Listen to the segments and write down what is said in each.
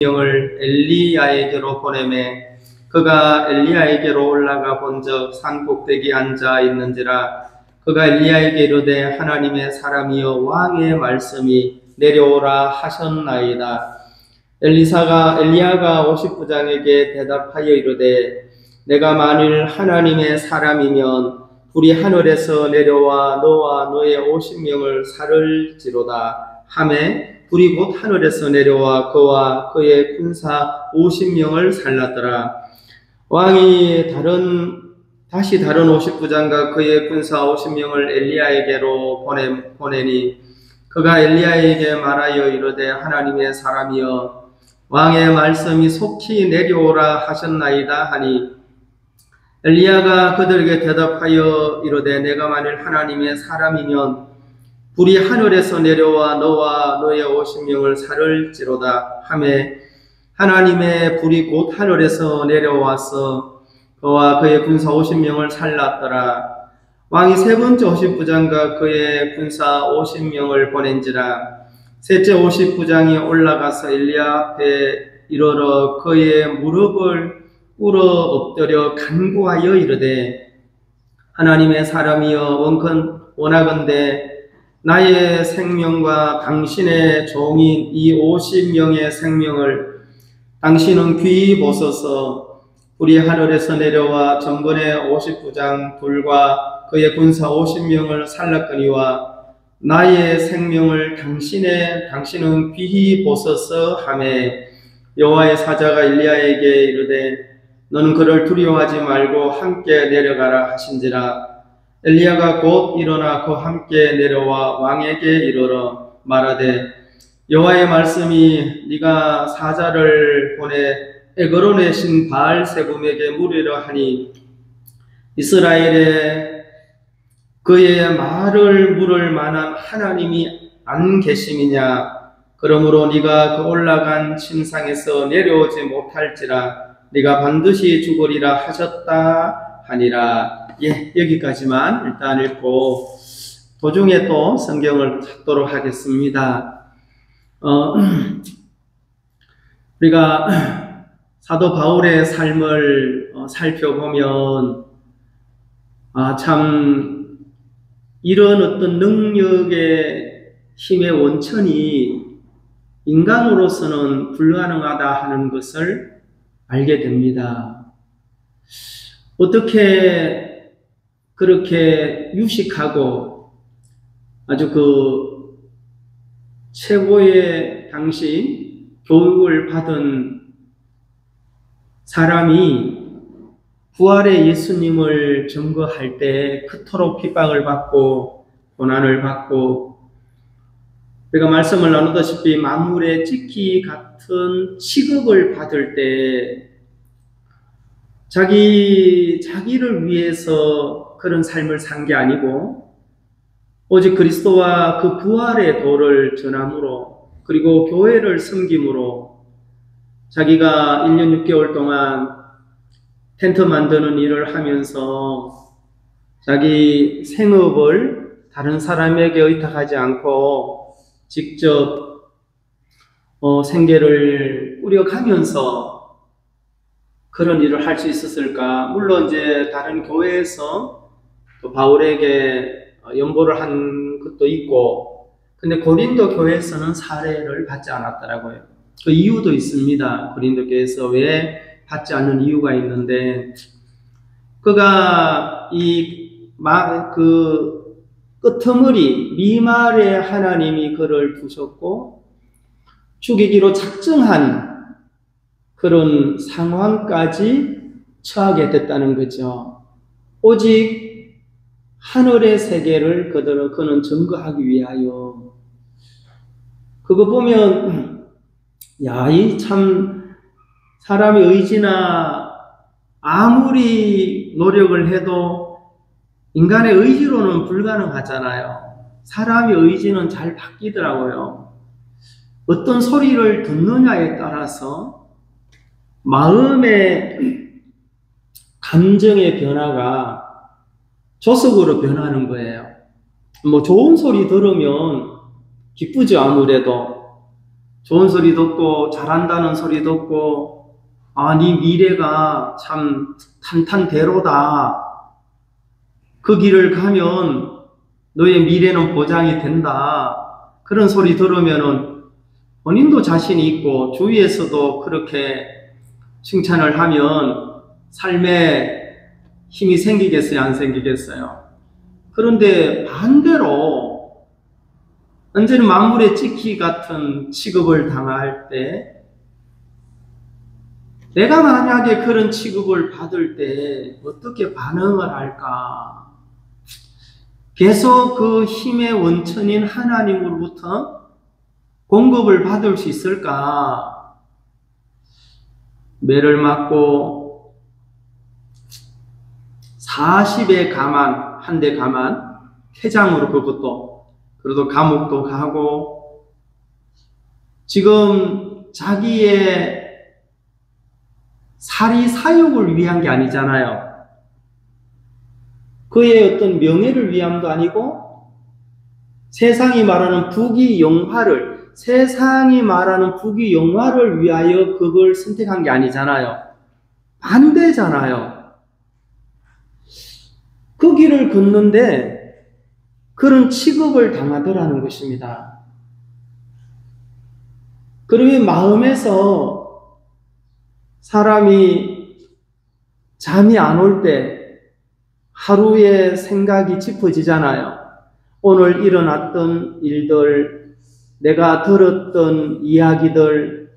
명을 엘리야에게로 보내매 그가 엘리야에게로 올라가 본즉 산 꼭대기 앉아 있는지라. 그가 엘리야에게 이르되 하나님의 사람이여 왕의 말씀이 내려오라 하셨나이다. 엘리야가 50부장에게 대답하여 이르되 내가 만일 하나님의 사람이면 불이 하늘에서 내려와 너와 너의 50명을 살을지로다 하매 불이 곧 하늘에서 내려와 그와 그의 군사 50명을 살랐더라. 왕이 다시 다른 50부장과 그의 군사 50명을 엘리야에게로 보내니 그가 엘리야에게 말하여 이르되 하나님의 사람이여 왕의 말씀이 속히 내려오라 하셨나이다 하니 엘리야가 그들에게 대답하여 이르되 내가 만일 하나님의 사람이면 불이 하늘에서 내려와 너와 너의 50명을 살을지로다 하매 하나님의 불이 곧 하늘에서 내려와서 그와 그의 군사 50명을 살랐더라. 왕이 세 번째 50부장과 그의 군사 50명을 보낸지라. 셋째 50부장이 올라가서 엘리야 앞에 이르러 그의 무릎을 꿇어 엎드려 간구하여 이르되 하나님의 사람이여 원하건대 나의 생명과 당신의 종인 이 50명의 생명을 당신은 귀히 보소서. 불이 하늘에서 내려와 전번에 50부장 둘과 그의 군사 50명을 살랐거니와 나의 생명을 당신은 귀히 보소서 하매 여호와의 사자가 엘리야에게 이르되 너는 그를 두려워하지 말고 함께 내려가라 하신지라. 엘리야가 곧 일어나 그와 함께 내려와 왕에게 이르러 말하되 여호와의 말씀이 네가 사자를 보내 에그론의 신 바알세붐에게 물으려 하니 이스라엘에 그의 말을 물을 만한 하나님이 안 계심이냐. 그러므로 네가 그 올라간 침상에서 내려오지 못할지라. 네가 반드시 죽으리라 하셨다 하니라. 여기까지만 일단 읽고 도중에 또 성경을 찾도록 하겠습니다. 우리가 사도 바울의 삶을 살펴보면 참 이런 어떤 능력의 힘의 원천이 인간으로서는 불가능하다 하는 것을 알게 됩니다. 어떻게 그렇게 유식하고 아주 그 최고의 당시 교육을 받은 사람이 부활의 예수님을 증거할 때 그토록 핍박을 받고 고난을 받고 우리가 말씀을 나누다시피 만물의 찍기 같은 취급을 받을 때 자기를 위해서 그런 삶을 산 게 아니고 오직 그리스도와 그 부활의 도를 전함으로 그리고 교회를 섬김으로 자기가 1년 6개월 동안 텐트 만드는 일을 하면서 자기 생업을 다른 사람에게 의탁하지 않고 직접 생계를 꾸려가면서 그런 일을 할 수 있었을까? 물론 이제 다른 교회에서 또 바울에게 연보를 한 것도 있고, 근데 고린도 교회에서는 사례를 받지 않았더라고요. 그 이유도 있습니다. 고린도 교회에서 왜 받지 않는 이유가 있는데, 그가 그 끄트머리 미말에 하나님이 그를 두셨고 죽이기로 작정한 그런 상황까지 처하게 됐다는 거죠. 오직 하늘의 세계를 그는 증거하기 위하여. 그거 보면 이 참 사람의 의지나 아무리 노력을 해도 인간의 의지로는 불가능하잖아요. 사람의 의지는 잘 바뀌더라고요. 어떤 소리를 듣느냐에 따라서 마음의 감정의 변화가 조석으로 변하는 거예요. 좋은 소리 들으면 기쁘죠, 아무래도. 좋은 소리 듣고 잘한다는 소리 듣고 네 미래가 참 탄탄대로다. 그 길을 가면 너의 미래는 보장이 된다. 그런 소리 들으면은 본인도 자신이 있고 주위에서도 그렇게 칭찬을 하면 삶에 힘이 생기겠어요? 안 생기겠어요? 그런데 반대로 완전히 만물의 찍기 같은 취급을 당할 때 내가 만약에 그런 취급을 받을 때 어떻게 반응을 할까? 계속 그 힘의 원천인 하나님으로부터 공급을 받을 수 있을까? 매를 맞고 40의 가만, 한 대 가만, 회장으로 그것도, 그래도 감옥도 가고, 지금 자기의 사리 사욕을 위한 게 아니잖아요. 그의 어떤 명예를 위함도 아니고, 세상이 말하는 부귀영화를, 세상이 말하는 부귀영화를 위하여 그걸 선택한 게 아니잖아요. 반대잖아요. 그 길을 걷는데 그런 취급을 당하더라는 것입니다. 그러면 마음에서 사람이 잠이 안 올 때 하루의 생각이 짚어지잖아요. 오늘 일어났던 일들, 내가 들었던 이야기들,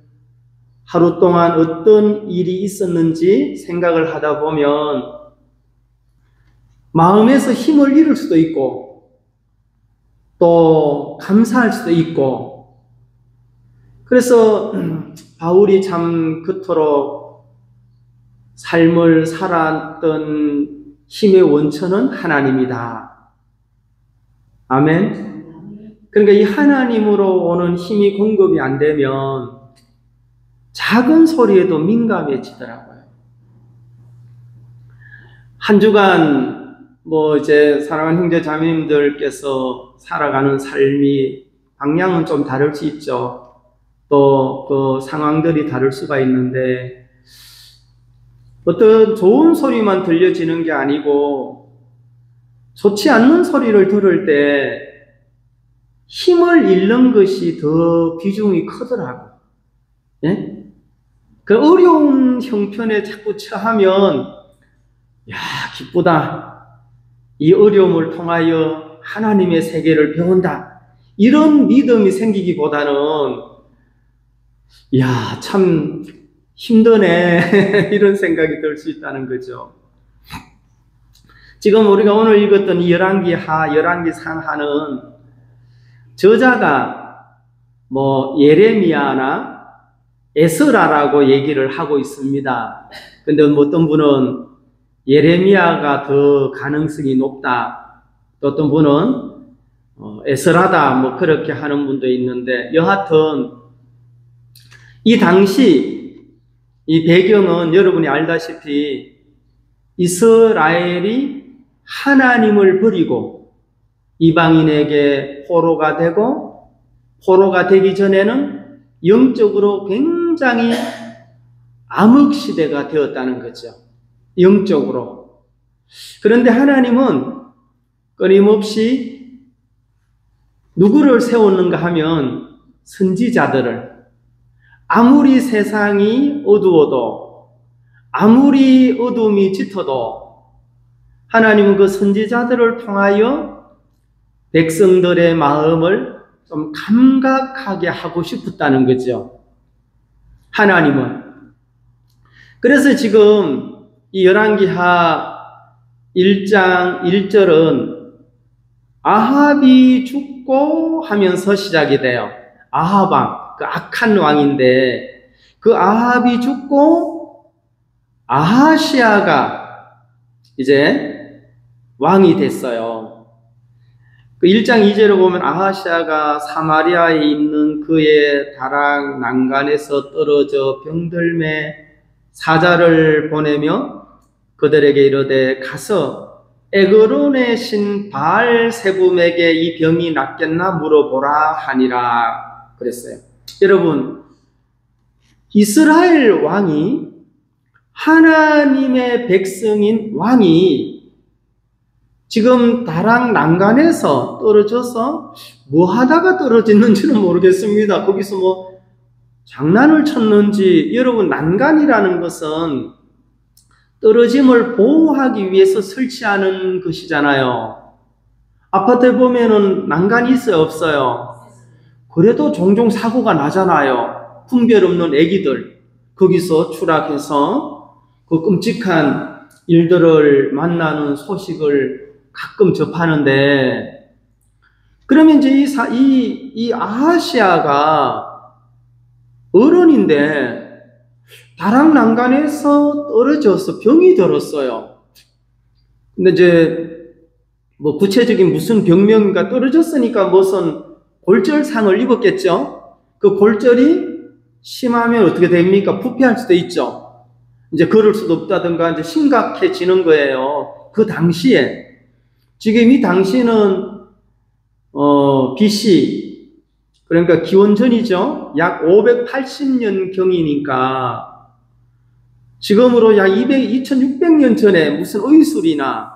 하루 동안 어떤 일이 있었는지 생각을 하다 보면 마음에서 힘을 잃을 수도 있고 또 감사할 수도 있고, 그래서 바울이 참 그토록 삶을 살았던 힘의 원천은 하나님이다. 아멘. 그러니까 이 하나님으로 오는 힘이 공급이 안 되면 작은 소리에도 민감해지더라고요. 한 주간 이제 사랑하는 형제 자매님들께서 살아가는 삶이 방향은 좀 다를 수 있죠. 또 그 상황들이 다를 수가 있는데 어떤 좋은 소리만 들려지는 게 아니고 좋지 않는 소리를 들을 때 힘을 잃는 것이 더 비중이 크더라고. 예? 그 어려운 형편에 자꾸 처하면 야, 기쁘다. 이 어려움을 통하여 하나님의 세계를 배운다. 이런 믿음이 생기기보다는 야, 참 힘드네. 이런 생각이 들 수 있다는 거죠. 지금 우리가 오늘 읽었던 이 열왕기하, 열왕기상하는 저자가 예레미야나 에스라라고 얘기를 하고 있습니다. 근데 어떤 분은 예레미야가 더 가능성이 높다. 또 어떤 분은 에스라다. 그렇게 하는 분도 있는데, 여하튼 이 당시 이 배경은 여러분이 알다시피 이스라엘이 하나님을 버리고 이방인에게 포로가 되고, 포로가 되기 전에는 영적으로 굉장히 암흑시대가 되었다는 거죠. 영적으로. 그런데 하나님은 끊임없이 누구를 세웠는가 하면 선지자들을, 아무리 세상이 어두워도 아무리 어둠이 짙어도 하나님은 그 선지자들을 통하여 백성들의 마음을 좀 감각하게 하고 싶었다는 거죠. 하나님은. 그래서 지금 이 열왕기하 1장 1절은 아합이 죽고 하면서 시작이 돼요. 아합왕, 그 악한 왕인데 그 아합이 죽고 아하시아가 이제 왕이 됐어요. 그 1장 2절을 보면 아하시아가 사마리아에 있는 그의 다락 난간에서 떨어져 병들매 사자를 보내며 그들에게 이르되 가서 에그론의 신 바알세붐에게 이 병이 낫겠나 물어보라 하니라 그랬어요. 여러분, 이스라엘 왕이, 하나님의 백성인 왕이 지금 다락 난간에서 떨어져서 뭐 하다가 떨어졌는지는 모르겠습니다. 거기서 뭐 장난을 쳤는지. 여러분, 난간이라는 것은 떨어짐을 보호하기 위해서 설치하는 것이잖아요. 아파트에 보면은 난간이 있어요, 없어요? 그래도 종종 사고가 나잖아요. 분별 없는 애기들 거기서 추락해서 그 끔찍한 일들을 만나는 소식을 가끔 접하는데, 그러면 이제 이 아하시아가 어른인데 다락 난간에서 떨어져서 병이 들었어요. 근데 이제 뭐 구체적인 무슨 병명인가, 떨어졌으니까 무슨 골절상을 입었겠죠. 그 골절이 심하면 어떻게 됩니까? 부패할 수도 있죠. 이제 걸을 수도 없다든가 이제 심각해지는 거예요. 그 당시에, 지금 이 당시는 BC, 그러니까 기원전이죠. 약 580년 경이니까 지금으로 약 2600년 전에 무슨 의술이나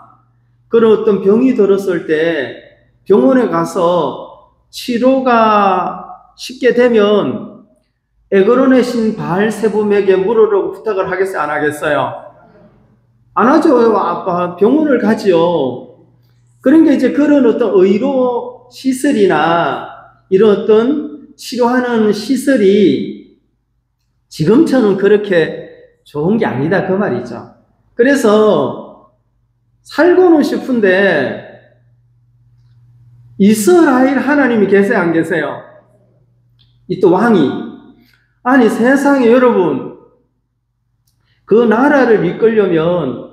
그런 어떤 병이 들었을 때 병원에 가서 치료가 쉽게 되면 에그론의 신 바알세붐에게 물으라고 부탁을 하겠어요? 안 하겠어요? 안 하죠. 아빠 병원을 가지요. 그러니까 이제 그런 어떤 의료 시설이나 이런 어떤 치료하는 시설이 지금처럼 그렇게 좋은 게 아니다, 그 말이죠. 그래서 살고는 싶은데 이스라엘 하나님이 계세요, 안 계세요? 이 또 왕이, 아니 세상에 여러분, 그 나라를 이끌려면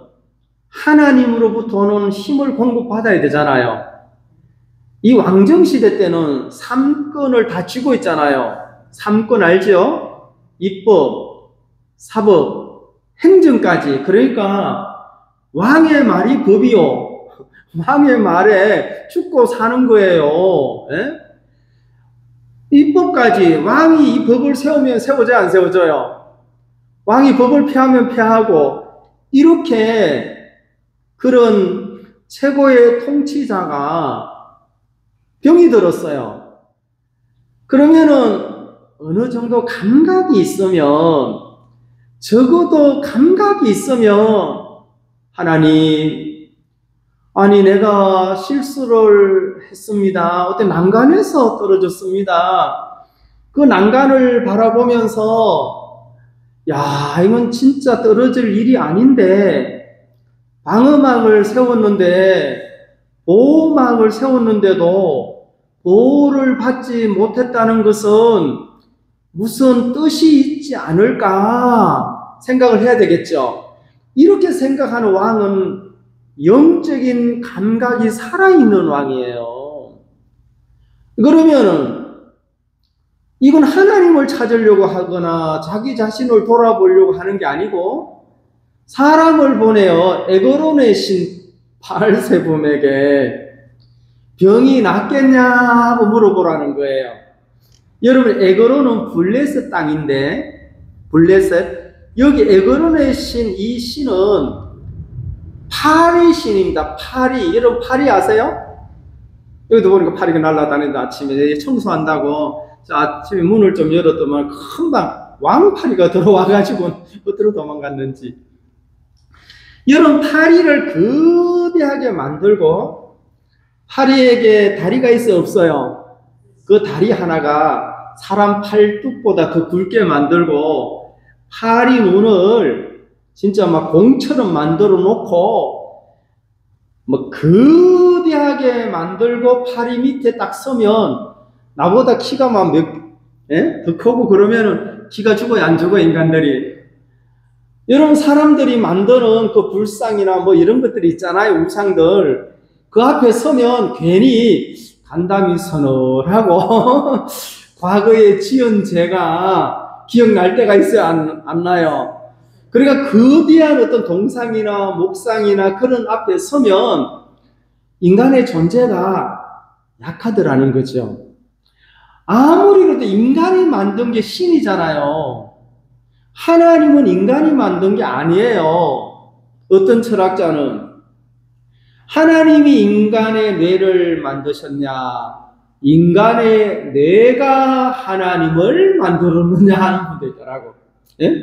하나님으로부터는 힘을 공급받아야 되잖아요. 이 왕정시대 때는 3권을 다 쥐고 있잖아요. 3권 알죠? 입법, 사법, 행정까지. 그러니까 왕의 말이 법이요. 왕의 말에 죽고 사는 거예요. 예? 입법까지. 왕이 이 법을 세우면 세워져요, 안 세워져요? 왕이 법을 폐하면 폐하고, 이렇게 그런 최고의 통치자가 병이 들었어요. 그러면은 어느 정도 감각이 있으면, 적어도 감각이 있으면, 하나님, 아니 내가 실수를 했습니다. 어떤 난간에서 떨어졌습니다. 그 난간을 바라보면서 야, 이건 진짜 떨어질 일이 아닌데, 방어막을 세웠는데, 보호막을 세웠는데도 보호를 받지 못했다는 것은 무슨 뜻이 있지 않을까 생각을 해야 되겠죠. 이렇게 생각하는 왕은 영적인 감각이 살아있는 왕이에요. 그러면은 이건 하나님을 찾으려고 하거나 자기 자신을 돌아보려고 하는 게 아니고 사람을 보내어 에그론의 신 바알세붐에게 병이 낫겠냐고 물어보라는 거예요. 여러분, 에그론은 블레셋 땅인데, 블레셋, 여기 에그론의 신, 이 신은 파리 신입니다. 파리. 여러분 파리 아세요? 여기도 보니까 파리가 날아다닌다. 아침에 청소한다고 아침에 문을 좀 열었더만 금방 왕파리가 들어와가지고 어디로 도망갔는지. 여러분, 파리를 거대하게 만들고, 파리에게 다리가 있어 없어요? 그 다리 하나가 사람 팔뚝보다 더 굵게 만들고, 파리 눈을 진짜 막 공처럼 만들어 놓고, 뭐 거대하게 만들고 파리 밑에 딱 서면 나보다 키가 막 더 크고 그러면은 기가 죽어요, 안 죽어요, 인간들이? 여러분, 사람들이 만드는 그 불상이나 뭐 이런 것들이 있잖아요, 우상들. 그 앞에 서면 괜히 간담이 서늘하고 과거에 지은 죄가 기억날 때가 있어요, 안 나요? 그러니까 거대한 어떤 동상이나 목상이나 그런 앞에 서면 인간의 존재가 약하더라는 거죠. 아무리 그래도 인간이 만든 게 신이잖아요. 하나님은 인간이 만든 게 아니에요. 어떤 철학자는 하나님이 인간의 뇌를 만드셨냐, 인간의 뇌가 하나님을 만들었느냐 하는 분도 있더라고. 예?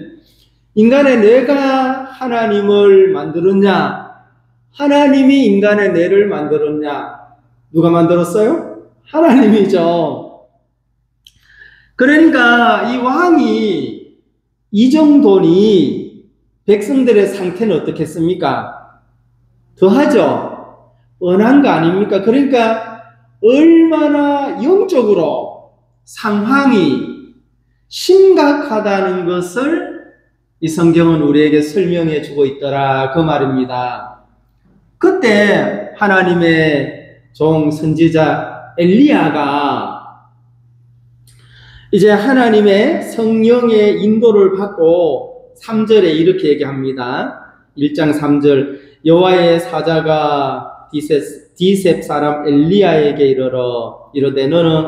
인간의 뇌가 하나님을 만들었냐, 하나님이 인간의 뇌를 만들었냐. 누가 만들었어요? 하나님이죠. 그러니까 이 왕이 이정돈이 백성들의 상태는 어떻겠습니까? 더하죠. 뻔한 거 아닙니까? 그러니까 얼마나 영적으로 상황이 심각하다는 것을 이 성경은 우리에게 설명해 주고 있더라 그 말입니다. 그때 하나님의 종 선지자 엘리야가 이제 하나님의 성령의 인도를 받고 3절에 이렇게 얘기합니다. 1장 3절 여호와의 사자가 디셉 사람 엘리야에게 이르되 너는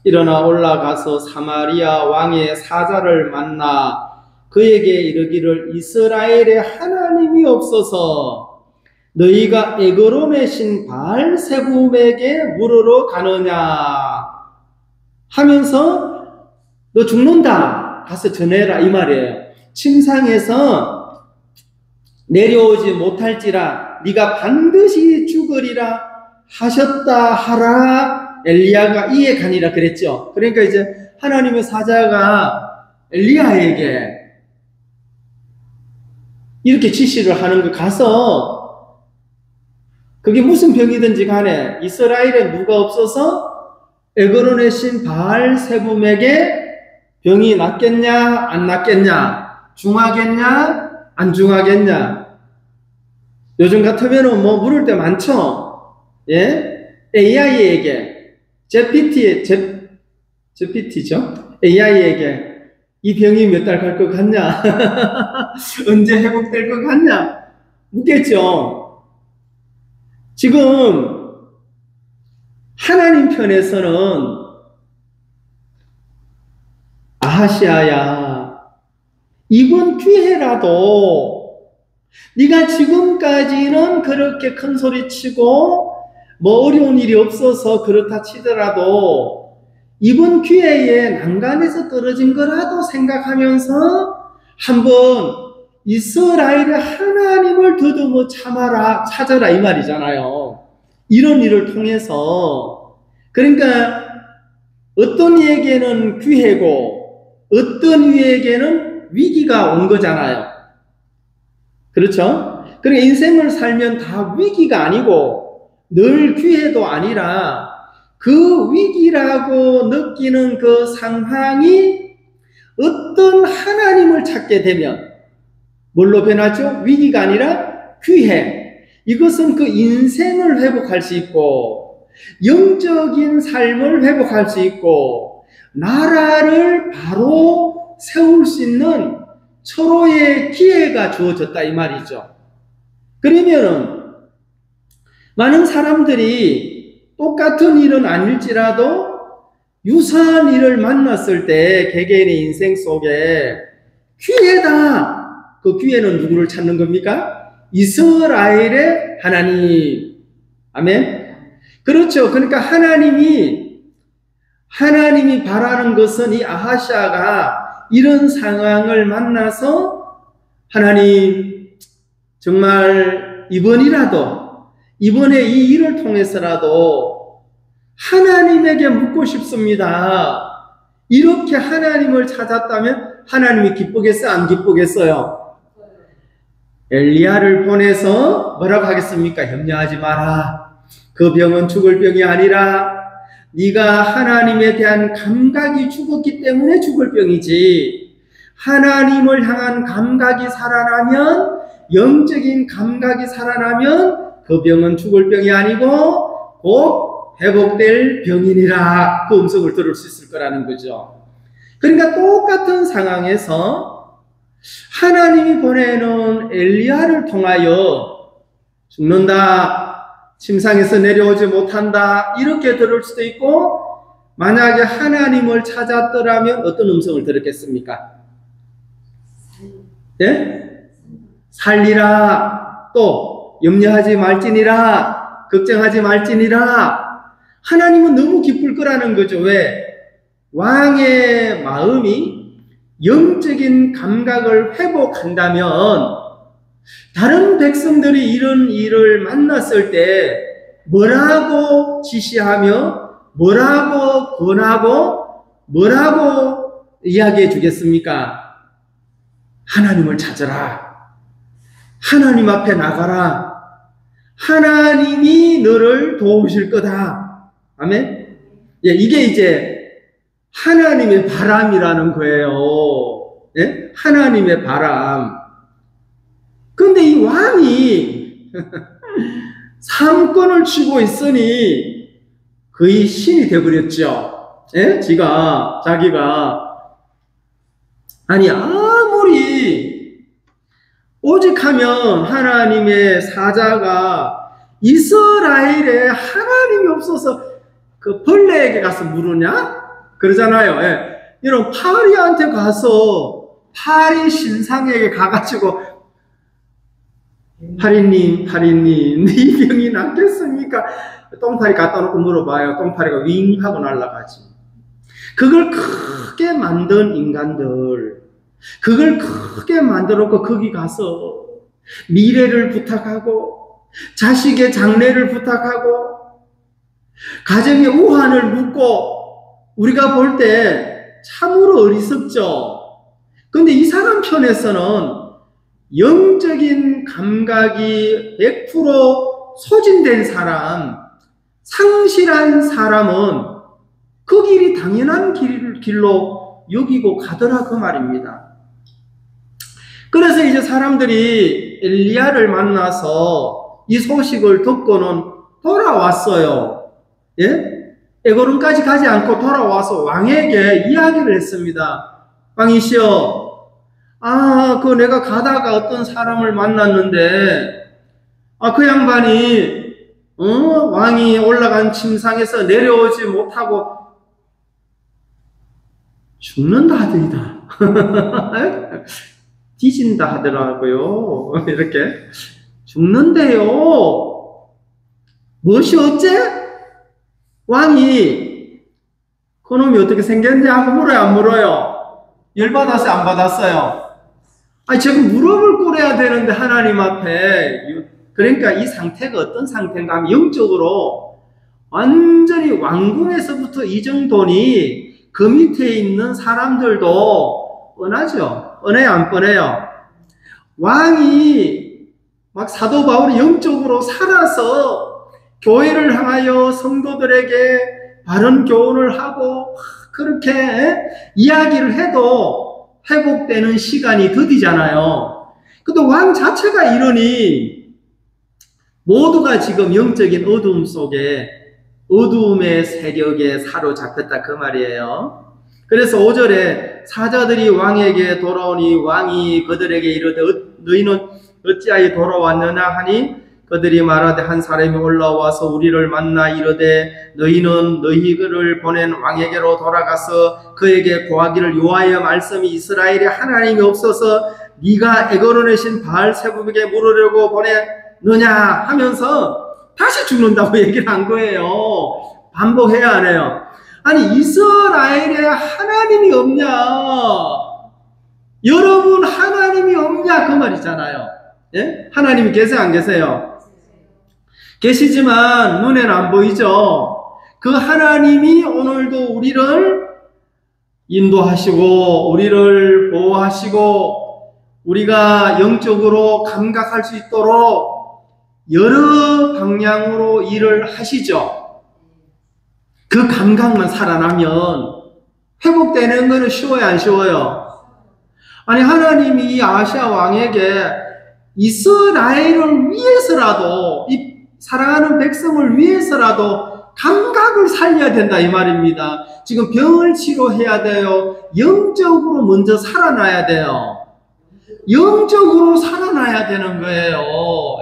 일어나 올라가서 사마리아 왕의 사자를 만나 그에게 이르기를 이스라엘에 하나님이 없어서 너희가 에그론의 신 바알세붐에게 물으러 가느냐 하면서 너 죽는다 가서 전해라 이 말이에요. 침상에서 내려오지 못할지라 네가 반드시 죽으리라 하셨다 하라 엘리야가 이에 가니라 그랬죠. 그러니까 이제 하나님의 사자가 엘리야에게 이렇게 지시를 하는 거 가서 그게 무슨 병이든지 간에 이스라엘에 누가 없어서 에그론의 신 바알세붐에게 병이 낫겠냐 안 낫겠냐 중하겠냐 안 중하겠냐. 요즘 같으면은 뭐 물을 때 많죠. 예? AI에게 GPT죠. AI에게 이 병이 몇 달 갈 것 같냐? 언제 회복될 것 같냐? 묻겠죠. 지금 하나님 편에서는 아하시아야 이번 기회라도 네가 지금까지는 그렇게 큰 소리 치고 뭐 어려운 일이 없어서 그렇다 치더라도 이번 기회에 난간에서 떨어진 거라도 생각하면서 한번 이스라엘의 하나님을 더듬어 찾아라 이 말이잖아요. 이런 일을 통해서 그러니까 어떤 이에게는 기회고 어떤 이에게는 위기가 온 거잖아요. 그렇죠? 그러니까 인생을 살면 다 위기가 아니고 늘 기회도 아니라 그 위기라고 느끼는 그 상황이 어떤 하나님을 찾게 되면 뭘로 변하죠? 위기가 아니라 기회. 이것은 그 인생을 회복할 수 있고 영적인 삶을 회복할 수 있고 나라를 바로 세울 수 있는 서로의 기회가 주어졌다 이 말이죠. 그러면은 많은 사람들이 똑같은 일은 아닐지라도 유사한 일을 만났을 때 개개인의 인생 속에 기회다. 그 기회는 누구를 찾는 겁니까? 이스라엘의 하나님. 아멘. 그렇죠. 그러니까 하나님이 바라는 것은 이 아하시아가 이런 상황을 만나서 하나님 정말 이번에 이 일을 통해서라도 하나님에게 묻고 싶습니다. 이렇게 하나님을 찾았다면 하나님이 기쁘겠어요? 안 기쁘겠어요? 엘리야를 보내서 뭐라고 하겠습니까? 염려하지 마라. 그 병은 죽을 병이 아니라 네가 하나님에 대한 감각이 죽었기 때문에 죽을 병이지 하나님을 향한 감각이 살아나면 영적인 감각이 살아나면 그 병은 죽을 병이 아니고 곧 회복될 병이니라 그 음성을 들을 수 있을 거라는 거죠. 그러니까 똑같은 상황에서 하나님이 보내는 엘리야를 통하여 죽는다 침상에서 내려오지 못한다 이렇게 들을 수도 있고 만약에 하나님을 찾았더라면 어떤 음성을 들었겠습니까? 예? 살리라. 또 염려하지 말지니라. 걱정하지 말지니라. 하나님은 너무 기쁠 거라는 거죠. 왜? 왕의 마음이 영적인 감각을 회복한다면 다른 백성들이 이런 일을 만났을 때 뭐라고 지시하며 뭐라고 권하고 뭐라고 이야기해 주겠습니까? 하나님을 찾아라. 하나님 앞에 나가라. 하나님이 너를 도우실 거다. 아멘? 예, 이게 이제 하나님의 바람이라는 거예요. 예? 하나님의 바람. 근데 이 왕이 삼권을 쥐고 있으니 거의 신이 되어버렸죠. 예? 자기가 아니 아무리 오직 하면 하나님의 사자가 이스라엘에 하나님이 없어서 그 벌레에게 가서 물으냐? 그러잖아요. 예. 이런 파리한테 가서 파리 신상에게 가가지고 파리님 네 병이 낫겠습니까? 똥파리 갖다 놓고 물어봐요. 똥파리가 윙 하고 날아가지. 그걸 크게 만든 인간들, 그걸 크게 만들었고 거기 가서 미래를 부탁하고 자식의 장래를 부탁하고 가정의 우환을 묻고 우리가 볼 때 참으로 어리석죠. 그런데 이 사람 편에서는 영적인 감각이 100% 소진된 사람, 상실한 사람은 그 길이 당연한 길로 여기고 가더라 그 말입니다. 그래서 이제 사람들이 엘리야를 만나서 이 소식을 듣고는 돌아왔어요. 예? 에고론까지 가지 않고 돌아와서 왕에게 이야기를 했습니다. 왕이시여, 그 내가 가다가 어떤 사람을 만났는데, 그 양반이, 왕이 올라간 침상에서 내려오지 못하고 죽는다 하더이다. 뒤진다 하더라고요. 이렇게. 죽는데요. 무엇이 어째? 왕이 그놈이 어떻게 생겼냐 하고 물어요, 안 물어요? 열받았어요, 안 받았어요? 아니, 지금 무릎을 꿇어야 되는데 하나님 앞에. 그러니까 이 상태가 어떤 상태인가 하면 영적으로 완전히 왕궁에서부터 이 정도니 그 밑에 있는 사람들도 뻔하죠. 뻔해요, 안 뻔해요? 왕이 막 사도 바울이 영적으로 살아서 교회를 향하여 성도들에게 바른 교훈을 하고 그렇게 이야기를 해도 회복되는 시간이 더디잖아요. 근데 왕 자체가 이러니 모두가 지금 영적인 어두움 속에 어두움의 세력에 사로잡혔다 그 말이에요. 그래서 5절에 사자들이 왕에게 돌아오니 왕이 그들에게 이르되 너희는 어찌하여 돌아왔느냐 하니 그들이 말하되 한 사람이 올라와서 우리를 만나 이르되 너희는 너희를 보낸 왕에게로 돌아가서 그에게 고하기를 여호와의 말씀이 이스라엘에 하나님이 없어서 네가 에고론의 신 바알세불에게 물으려고 보내느냐 하면서 다시 죽는다고 얘기를 한 거예요. 반복해야 하네요. 아니 이스라엘에 하나님이 없냐? 여러분 하나님이 없냐? 그 말이잖아요. 예? 하나님이 계세요, 안 계세요? 계시지만 눈에는 안 보이죠. 그 하나님이 오늘도 우리를 인도하시고 우리를 보호하시고 우리가 영적으로 감각할 수 있도록 여러 방향으로 일을 하시죠. 그 감각만 살아나면 회복되는 것은 쉬워요, 안 쉬워요? 아니 하나님이 이 아시아 왕에게 이스라엘을 위해서라도 이 사랑하는 백성을 위해서라도 감각을 살려야 된다 이 말입니다. 지금 병을 치료해야 돼요. 영적으로 먼저 살아나야 돼요. 영적으로 살아나야 되는 거예요.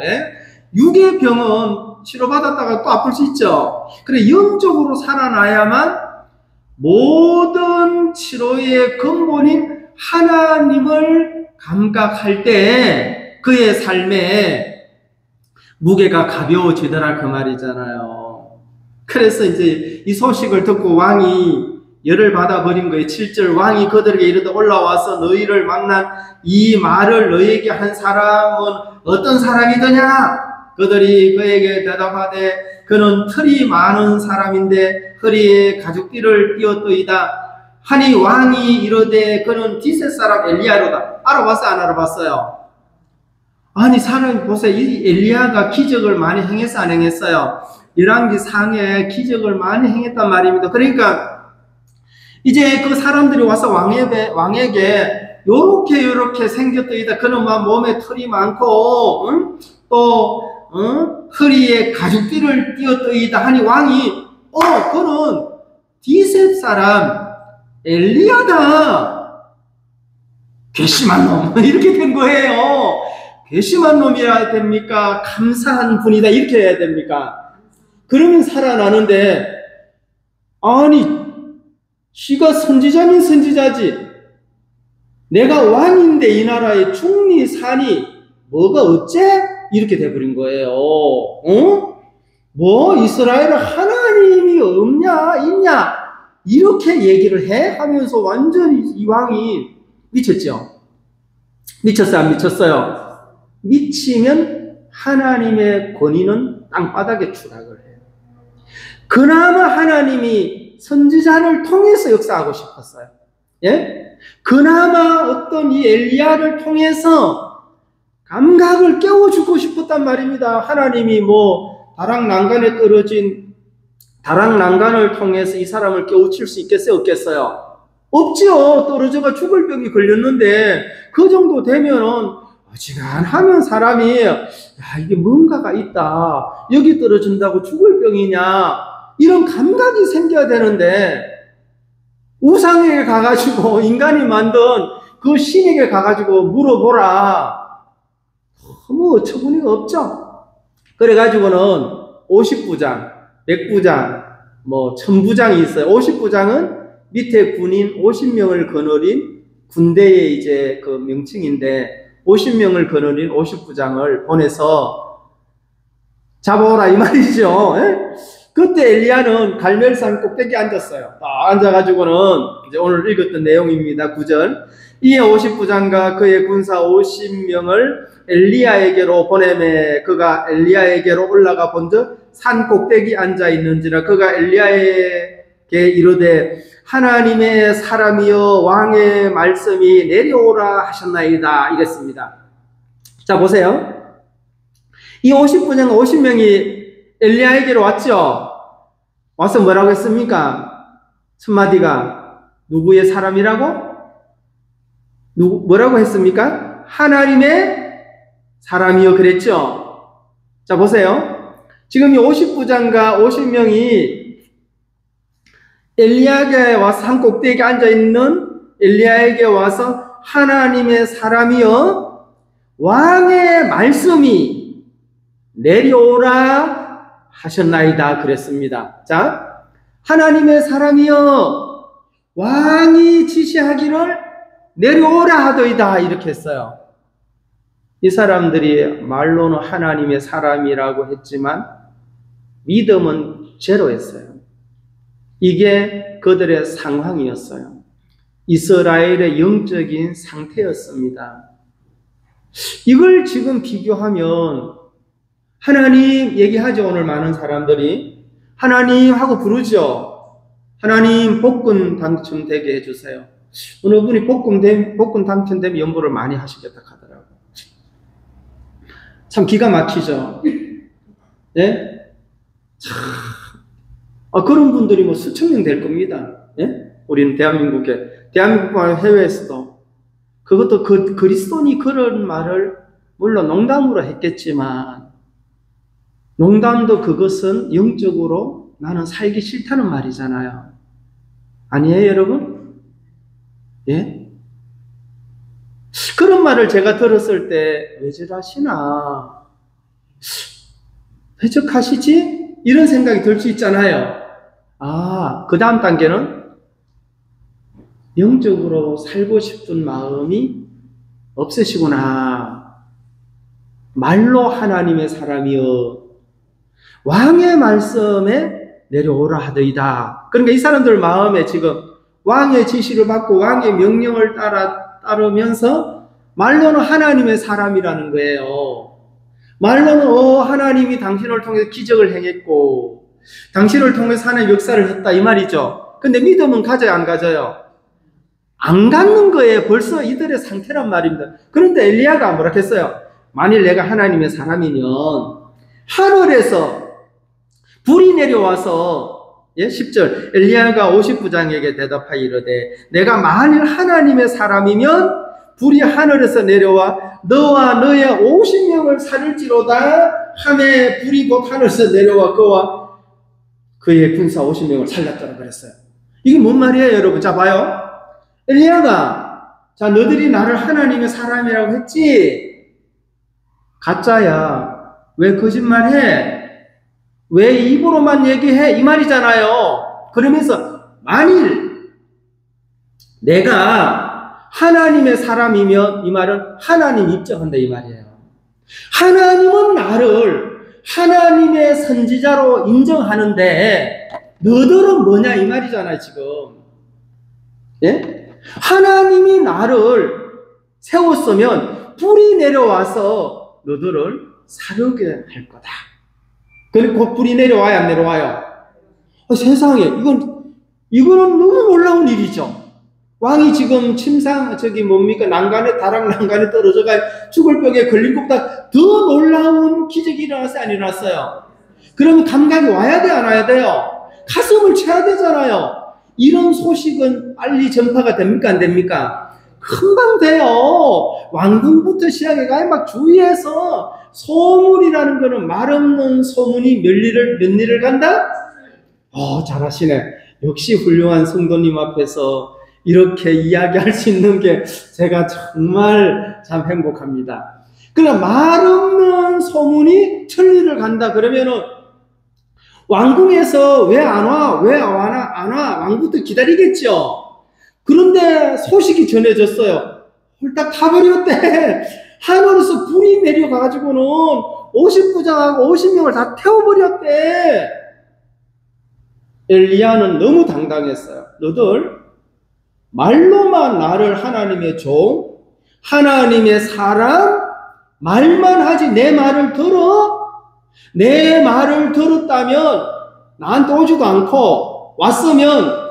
예? 육의 병은 치료받았다가 또 아플 수 있죠. 그래 영적으로 살아나야만 모든 치료의 근본인 하나님을 감각할 때 그의 삶에 무게가 가벼워지더라 그 말이잖아요. 그래서 이제 이 소식을 듣고 왕이 열을 받아버린 거예요. 7절 왕이 그들에게 이르되 올라와서 너희를 만난 이 말을 너희에게 한 사람은 어떤 사람이더냐? 그들이 그에게 대답하되 그는 털이 많은 사람인데 허리에 가죽띠를 띄었더이다. 하니 왕이 이르되 그는 디셋 사람 엘리야로다. 알아봤어요? 안 알아봤어요? 아니 사람이 보세요. 이 엘리야가 기적을 많이 행했어 안 행했어요? 열왕기 상에 기적을 많이 행했단 말입니다. 그러니까 이제 그 사람들이 와서 왕에게 요렇게 생겼더이다. 그는 막 몸에 털이 많고 또 허리에 가죽띠를 띄었더이다 하니 왕이 그는 디셋 사람 엘리야다. 괘씸한 놈 이렇게 된 거예요. 괘씸한 놈이라 됩니까? 감사한 분이다 이렇게 해야 됩니까? 그러면 살아나는데 아니 씨가 선지자면 선지자지 내가 왕인데 이 나라의 중리 산이 뭐가 어째? 이렇게 돼버린 거예요. 뭐 이스라엘은 하나님이 없냐 있냐 이렇게 얘기를 해? 하면서 완전히 이 왕이 미쳤죠. 미쳤어요 안 미쳤어요? 미치면 하나님의 권위는 땅바닥에 추락을 해요. 그나마 하나님이 선지자를 통해서 역사하고 싶었어요. 예? 그나마 어떤 이 엘리야를 통해서 감각을 깨워주고 싶었단 말입니다. 하나님이 뭐 다락난간에 떨어진 다락난간을 통해서 이 사람을 깨우칠 수 있겠어요? 없겠어요? 없죠. 떨어져가 죽을 병이 걸렸는데 그 정도 되면은 어지간하면 사람이 이게 뭔가가 있다. 여기 떨어진다고 죽을 병이냐. 이런 감각이 생겨야 되는데 우상에게 가가지고 인간이 만든 그 신에게 가가지고 물어보라. 너무 어처구니가 없죠. 그래가지고는 50부장, 100부장, 뭐 1000부장이 있어요. 50부장은 밑에 군인 50명을 거느린 군대의 이제 그 명칭인데 50명을 거느린 50부장을 보내서 잡아오라 이 말이죠. 예? 그때 엘리야는 갈멜산 꼭대기에 앉았어요. 앉아가지고는 이제 오늘 읽었던 내용입니다. 9절. 이에 50부장과 그의 군사 50명을 엘리야에게로 보내매 그가 엘리야에게로 올라가 본즉 산 꼭대기 앉아 있는지라 그가 엘리야에게 이르되 하나님의 사람이여 왕의 말씀이 내려오라 하셨나이다 이랬습니다. 자 보세요. 이 50부장 50명이 엘리야에게로 왔죠. 와서 뭐라고 했습니까? 첫 마디가 누구의 사람이라고? 뭐라고 했습니까? 하나님의 사람이요 그랬죠. 자 보세요. 지금 이 50부장과 50명이 엘리야에게 와서 산 꼭대기에 앉아있는 엘리야에게 와서 하나님의 사람이여 왕의 말씀이 내려오라 하셨나이다 그랬습니다. 자, 하나님의 사람이여 왕이 지시하기를 내려오라 하더이다 이렇게 했어요. 이 사람들이 말로는 하나님의 사람이라고 했지만 믿음은 제로였어요. 이게 그들의 상황이었어요. 이스라엘의 영적인 상태였습니다. 이걸 지금 비교하면 하나님 얘기하죠. 오늘 많은 사람들이 하나님 하고 부르죠. 하나님 복권 당첨되게 해주세요. 어느 분이 복권 당첨되면 연보를 많이 하시겠다 하더라고요. 참 기가 막히죠. 네? 참 그런 분들이 뭐 수천 명 될 겁니다. 예? 우리는 대한민국과 해외에서도 그것도 그리스도인이 그런 말을 물론 농담으로 했겠지만 농담도 그것은 영적으로 나는 살기 싫다는 말이잖아요. 아니에요, 여러분? 예? 그런 말을 제가 들었을 때 왜 저러시나? 회적하시지? 이런 생각이 들 수 있잖아요. 그 다음 단계는 영적으로 살고 싶은 마음이 없으시구나. 말로 하나님의 사람이여 왕의 말씀에 내려오라 하더이다. 그러니까 이 사람들 마음에 지금 왕의 지시를 받고 왕의 명령을 따르면서 말로는 하나님의 사람이라는 거예요. 말로는 하나님이 당신을 통해서 기적을 행했고 당신을 통해서 하나님 역사를 했다 이 말이죠. 근데 믿음은 가져요 안 가져요? 안 갖는 거예요. 벌써 이들의 상태란 말입니다. 그런데 엘리야가 뭐라 했어요? 만일 내가 하나님의 사람이면 하늘에서 불이 내려와서 10절 엘리야가 50부장에게 대답하여 이르되 내가 만일 하나님의 사람이면 불이 하늘에서 내려와 너와 너의 50명을 살릴지로다 하매 불이 곧 하늘에서 내려와 그와 그의 군사 50명을 살렸다고 그랬어요. 이게 뭔 말이에요 여러분? 자 봐요. 엘리야가 자 너들이 나를 하나님의 사람이라고 했지? 가짜야. 왜 거짓말해? 왜 입으로만 얘기해? 이 말이잖아요. 그러면서 만일 내가 하나님의 사람이면 이 말은 하나님 입장한다 이 말이에요. 하나님은 나를 하나님의 선지자로 인정하는데 너들은 뭐냐 이 말이잖아요 지금. 예? 하나님이 나를 세웠으면 불이 내려와서 너들을 사르게 할 거다. 그리고 불이 내려와요 안 내려와요? 세상에 이거는 너무 놀라운 일이죠. 왕이 지금 난간에 다락 난간에 떨어져가 죽을 병에 걸린 것보다 더 놀라운 기적이 일어났어요 안 일어났어요? 그러면 감각이 와야 돼 안 와야 돼요? 가슴을 쳐야 되잖아요. 이런 소식은 빨리 전파가 됩니까 안 됩니까? 금방 돼요. 왕궁부터 시작해가 막 주위에서 소문이라는 거는 말 없는 소문이 몇 리를 간다? 잘하시네. 역시 훌륭한 성도님 앞에서 이렇게 이야기할 수 있는 게 제가 정말 참 행복합니다. 그러나 말 없는 소문이 천리를 간다 그러면은 왕궁에서 왜 안 와? 안 와? 왕부터 기다리겠죠. 그런데 소식이 전해졌어요. 홀딱 타버렸대. 하늘에서 불이 내려가가지고는 50부장하고 50명을 다 태워버렸대. 엘리야는 너무 당당했어요. 너들 말로만 나를 하나님의 종, 하나님의 사람, 말만 하지 내 말을 들어? 내 말을 들었다면 나한테 오지도 않고 왔으면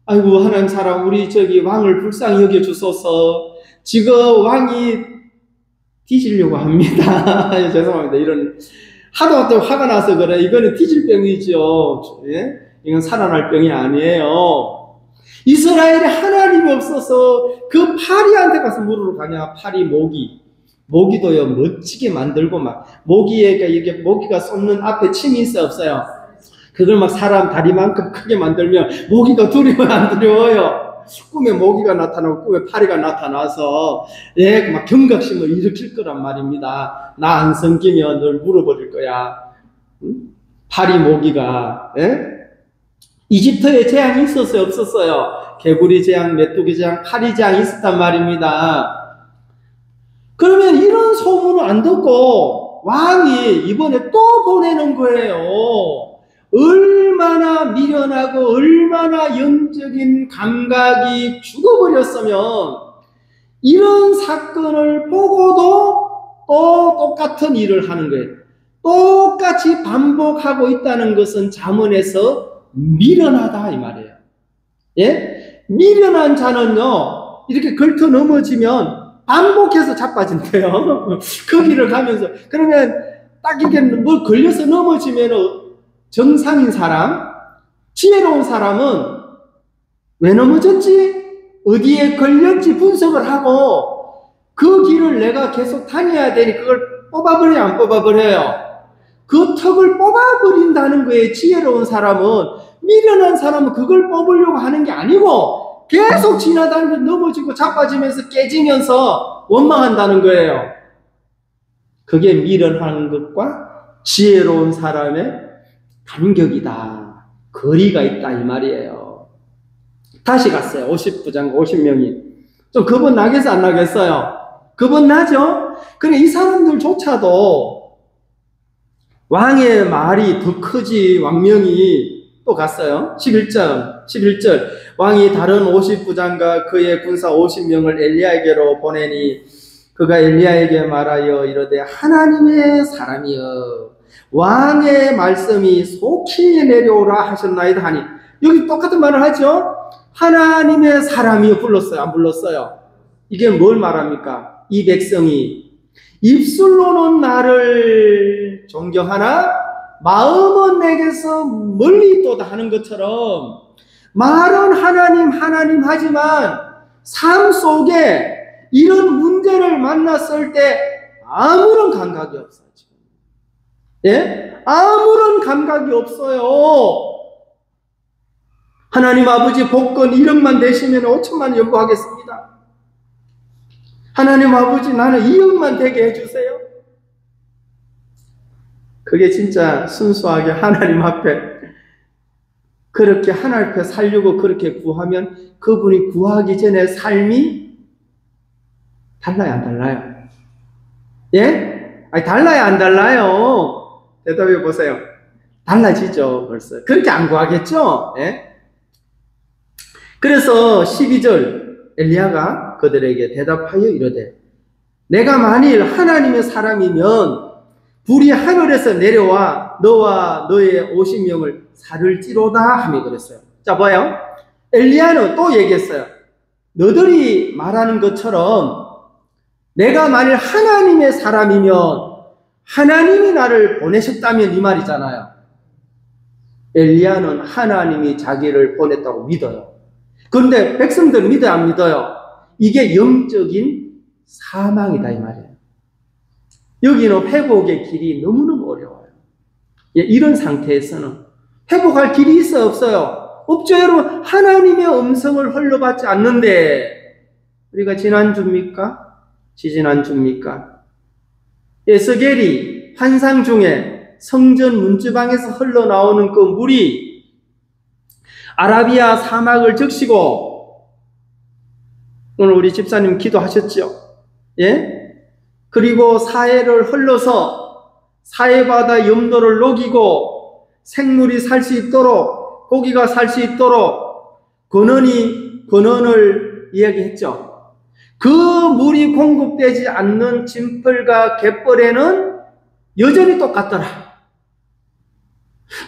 아이고 하나님 사람 우리 왕을 불쌍히 여겨주소서. 지금 왕이 뒤지려고 합니다. 죄송합니다. 이런 하도 화가 나서 그래. 이거는 뒤질 병이죠. 예? 이건 살아날 병이 아니에요. 이스라엘에 하나님이 없어서 그 파리한테 가서 물으러 가냐. 파리 모기도요 멋지게 만들고 막 모기가 쏟는 앞에 침이 있어요 없어요? 그걸 막 사람 다리만큼 크게 만들면 모기가 두려워요 안 두려워요? 꿈에 모기가 나타나고 꿈에 파리가 나타나서 막 경각심을 일으킬 거란 말입니다. 나 안 섬기면 널 물어버릴 거야. 파리 모기가. 이집트에 재앙이 있었어요 없었어요? 개구리 재앙, 메뚜기 재앙, 파리 재앙이 있었단 말입니다. 그러면 이런 소문을 안 듣고 왕이 이번에 또 보내는 거예요. 얼마나 미련하고 얼마나 영적인 감각이 죽어버렸으면 이런 사건을 보고도 또 똑같은 일을 하는 거예요. 똑같이 반복하고 있다는 것은 잠언에서 미련하다 이 말이에요. 예? 미련한 자는요 이렇게 걸터 넘어지면 반복해서 자빠진대요. 그 길을 가면서. 그러면 딱 이게 뭐 걸려서 넘어지면 정상인 사람, 지혜로운 사람은 왜 넘어졌지? 어디에 걸렸지 분석을 하고 그 길을 내가 계속 다녀야 되니 그걸 뽑아버려요 안 뽑아버려요? 그 턱을 뽑아버린다는 거예요. 지혜로운 사람은. 미련한 사람은 그걸 뽑으려고 하는 게 아니고 계속 지나다니면서 넘어지고 자빠지면서 깨지면서 원망한다는 거예요. 그게 미련한 것과 지혜로운 사람의 간격이다. 거리가 있다 이 말이에요. 다시 갔어요. 50부장 50명이. 좀 겁은 나겠어 안 나겠어요? 겁은 나죠? 그러니까 이 사람들조차도 왕의 말이 더 크지 왕명이 또 갔어요. 11절 왕이 다른 50부장과 그의 군사 50명을 엘리야에게로 보내니 그가 엘리야에게 말하여 이르되 하나님의 사람이여 왕의 말씀이 속히 내려오라 하셨나이다 하니 여기 똑같은 말을 하죠. 하나님의 사람이여 불렀어요? 안 불렀어요? 이게 뭘 말합니까? 이 백성이 입술로는 나를 존경하나 마음은 내게서 멀리 있도다 하는 것처럼 말은 하나님 하지만 삶 속에 이런 문제를 만났을 때 아무런 감각이 없어요. 지금. 예? 아무런 감각이 없어요. 하나님 아버지 복권 1억만 되시면 5천만 연구하겠습니다. 하나님 아버지 나는 2억만 되게 해주세요. 그게 진짜 순수하게 하나님 앞에 그렇게 하나님 앞에 살려고 그렇게 구하면 그분이 구하기 전에 삶이 달라요 안 달라요? 예? 아니 달라요 안 달라요? 대답해 보세요. 달라지죠 벌써. 그렇게 안 구하겠죠? 예? 그래서 12절 엘리야가 그들에게 대답하여 이르되 내가 만일 하나님의 사람이면 불이 하늘에서 내려와 너와 너의 50명을 살을지로다 하며 그랬어요. 자 봐요. 엘리야는 또 얘기했어요. 너들이 말하는 것처럼 내가 만일 하나님의 사람이면 하나님이 나를 보내셨다면 이 말이잖아요. 엘리야는 하나님이 자기를 보냈다고 믿어요. 그런데 백성들은 믿어요 안 믿어요? 이게 영적인 사망이다 이 말이에요. 여기는 회복의 길이 너무너무 어려워요. 예, 이런 상태에서는 회복할 길이 있어요 없어요? 없죠 여러분. 하나님의 음성을 흘러받지 않는데 우리가 지난주입니까? 지지난주입니까? 에스겔이 환상 중에 성전 문지방에서 흘러나오는 그 물이 아라비아 사막을 적시고 오늘 우리 집사님 기도하셨죠? 예? 그리고 사해를 흘러서 사해바다 염도를 녹이고 생물이 살 수 있도록 고기가 살 수 있도록 근원을 이야기했죠. 그 물이 공급되지 않는 진펄과 갯벌에는 여전히 똑같더라.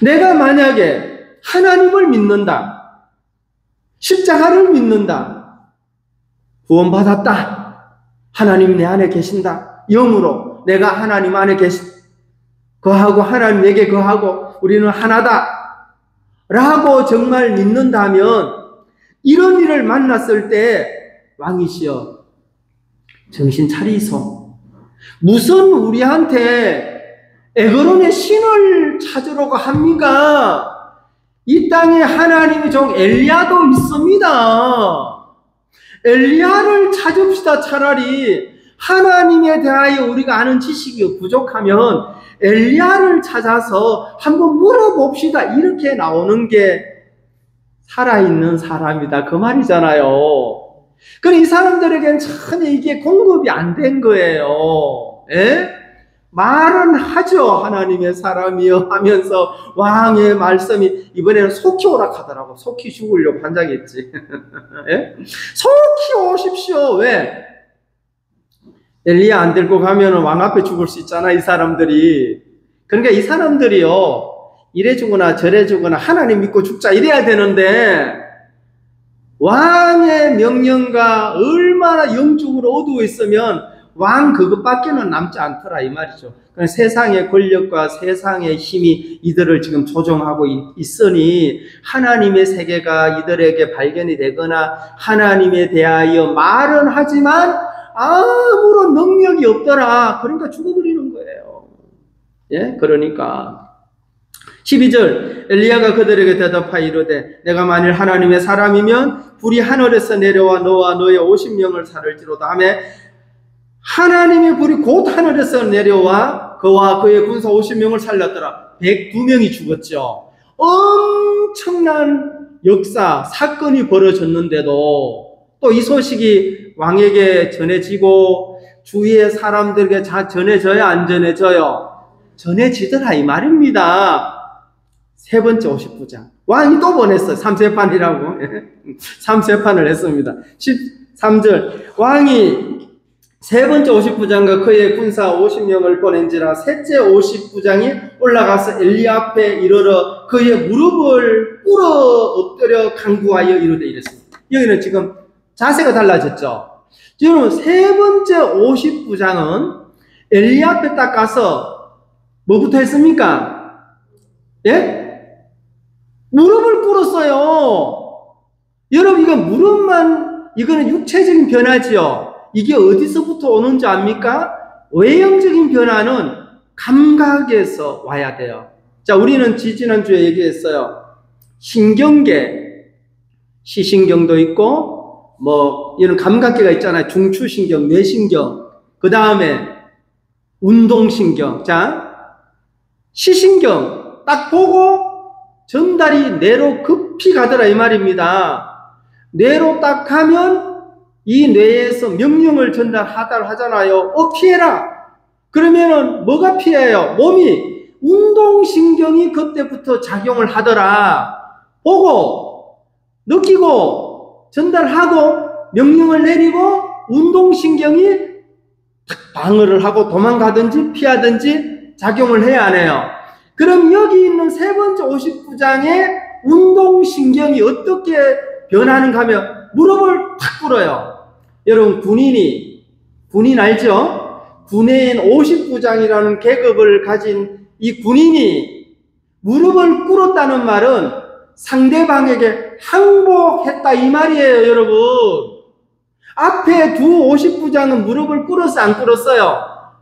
내가 만약에 하나님을 믿는다. 십자가를 믿는다. 구원받았다. 하나님 내 안에 계신다. 영으로 내가 하나님 안에 거하고 하나님 내게 거하고 우리는 하나다. 라고 정말 믿는다면 이런 일을 만났을 때 왕이시여 정신 차리소. 무슨 우리한테 에그론의 신을 찾으려고 합니까? 이 땅에 하나님의 종 엘리야도 있습니다. 엘리야를 찾읍시다. 차라리 하나님에 대하여 우리가 아는 지식이 부족하면 엘리야를 찾아서 한번 물어봅시다. 이렇게 나오는 게 살아있는 사람이다. 그 말이잖아요. 그럼 이 사람들에게는 전혀 이게 공급이 안 된 거예요. 예? 말은 하죠. 하나님의 사람이여 하면서 왕의 말씀이 이번에는 속히 오라 하더라고. 속히 죽으려고 환장했지. 예? 속히 오십시오. 왜? 엘리야 안 데리고 가면 왕 앞에 죽을 수 있잖아. 이 사람들이. 그러니까 이 사람들이요. 이래 주거나 저래 주거나 하나님 믿고 죽자 이래야 되는데 왕의 명령과 얼마나 영적으로 어두워 있으면 왕 그것밖에는 남지 않더라 이 말이죠. 그러니까 세상의 권력과 세상의 힘이 이들을 지금 조종하고 있으니 하나님의 세계가 이들에게 발견이 되거나 하나님에 대하여 말은 하지만 아무런 능력이 없더라. 그러니까 죽어버리는 거예요. 예, 그러니까 12절 엘리야가 그들에게 대답하여 이르되 내가 만일 하나님의 사람이면 불이 하늘에서 내려와 너와 너의 50명을 살을지로다 하며 하나님의 불이 곧 하늘에서 내려와 그와 그의 군사 50명을 살렸더라. 102명이 죽었죠. 엄청난 역사, 사건이 벌어졌는데도 또 이 소식이 왕에게 전해지고 주위의 사람들에게 전해져요, 안 전해져요? 전해지더라 이 말입니다. 세 번째 50부장. 왕이 또 보냈어요. 3세판이라고. 3세판을 했습니다. 13절. 왕이 세 번째 50부장과 그의 군사 50명을 보낸지라 셋째 50부장이 올라가서 엘리야 앞에 이르러 그의 무릎을 꿇어 엎드려 간구하여 이르되 이랬습니다. 여기는 지금 자세가 달라졌죠. 지금 세 번째 50부장은 엘리야 앞에 딱 가서 뭐부터 했습니까? 예? 무릎을 꿇었어요. 여러분, 이거 무릎만, 이거는 육체적인 변화지요. 이게 어디서부터 오는지 압니까? 외형적인 변화는 감각에서 와야 돼요. 자, 우리는 지지난주에 얘기했어요. 신경계, 시신경도 있고, 이런 감각계가 있잖아요. 중추신경, 뇌신경, 그 다음에 운동신경. 자, 시신경, 딱 보고 전달이 뇌로 급히 가더라 이 말입니다. 뇌로 딱 가면 이 뇌에서 명령을 전달하잖아요. 피해라. 그러면은 뭐가 피해요? 몸이 운동신경이 그때부터 작용을 하더라. 보고 느끼고 전달하고 명령을 내리고 운동신경이 방어를 하고 도망가든지 피하든지 작용을 해야 하네요. 그럼 여기 있는 세 번째 50부장의 운동신경이 어떻게 변하는가 하면 무릎을 탁 꿇어요. 여러분, 군인 알죠? 군인 50부장이라는 계급을 가진 이 군인이 무릎을 꿇었다는 말은 상대방에게 항복했다 이 말이에요, 여러분. 앞에 두 50부장은 무릎을 꿇었어, 안 꿇었어요?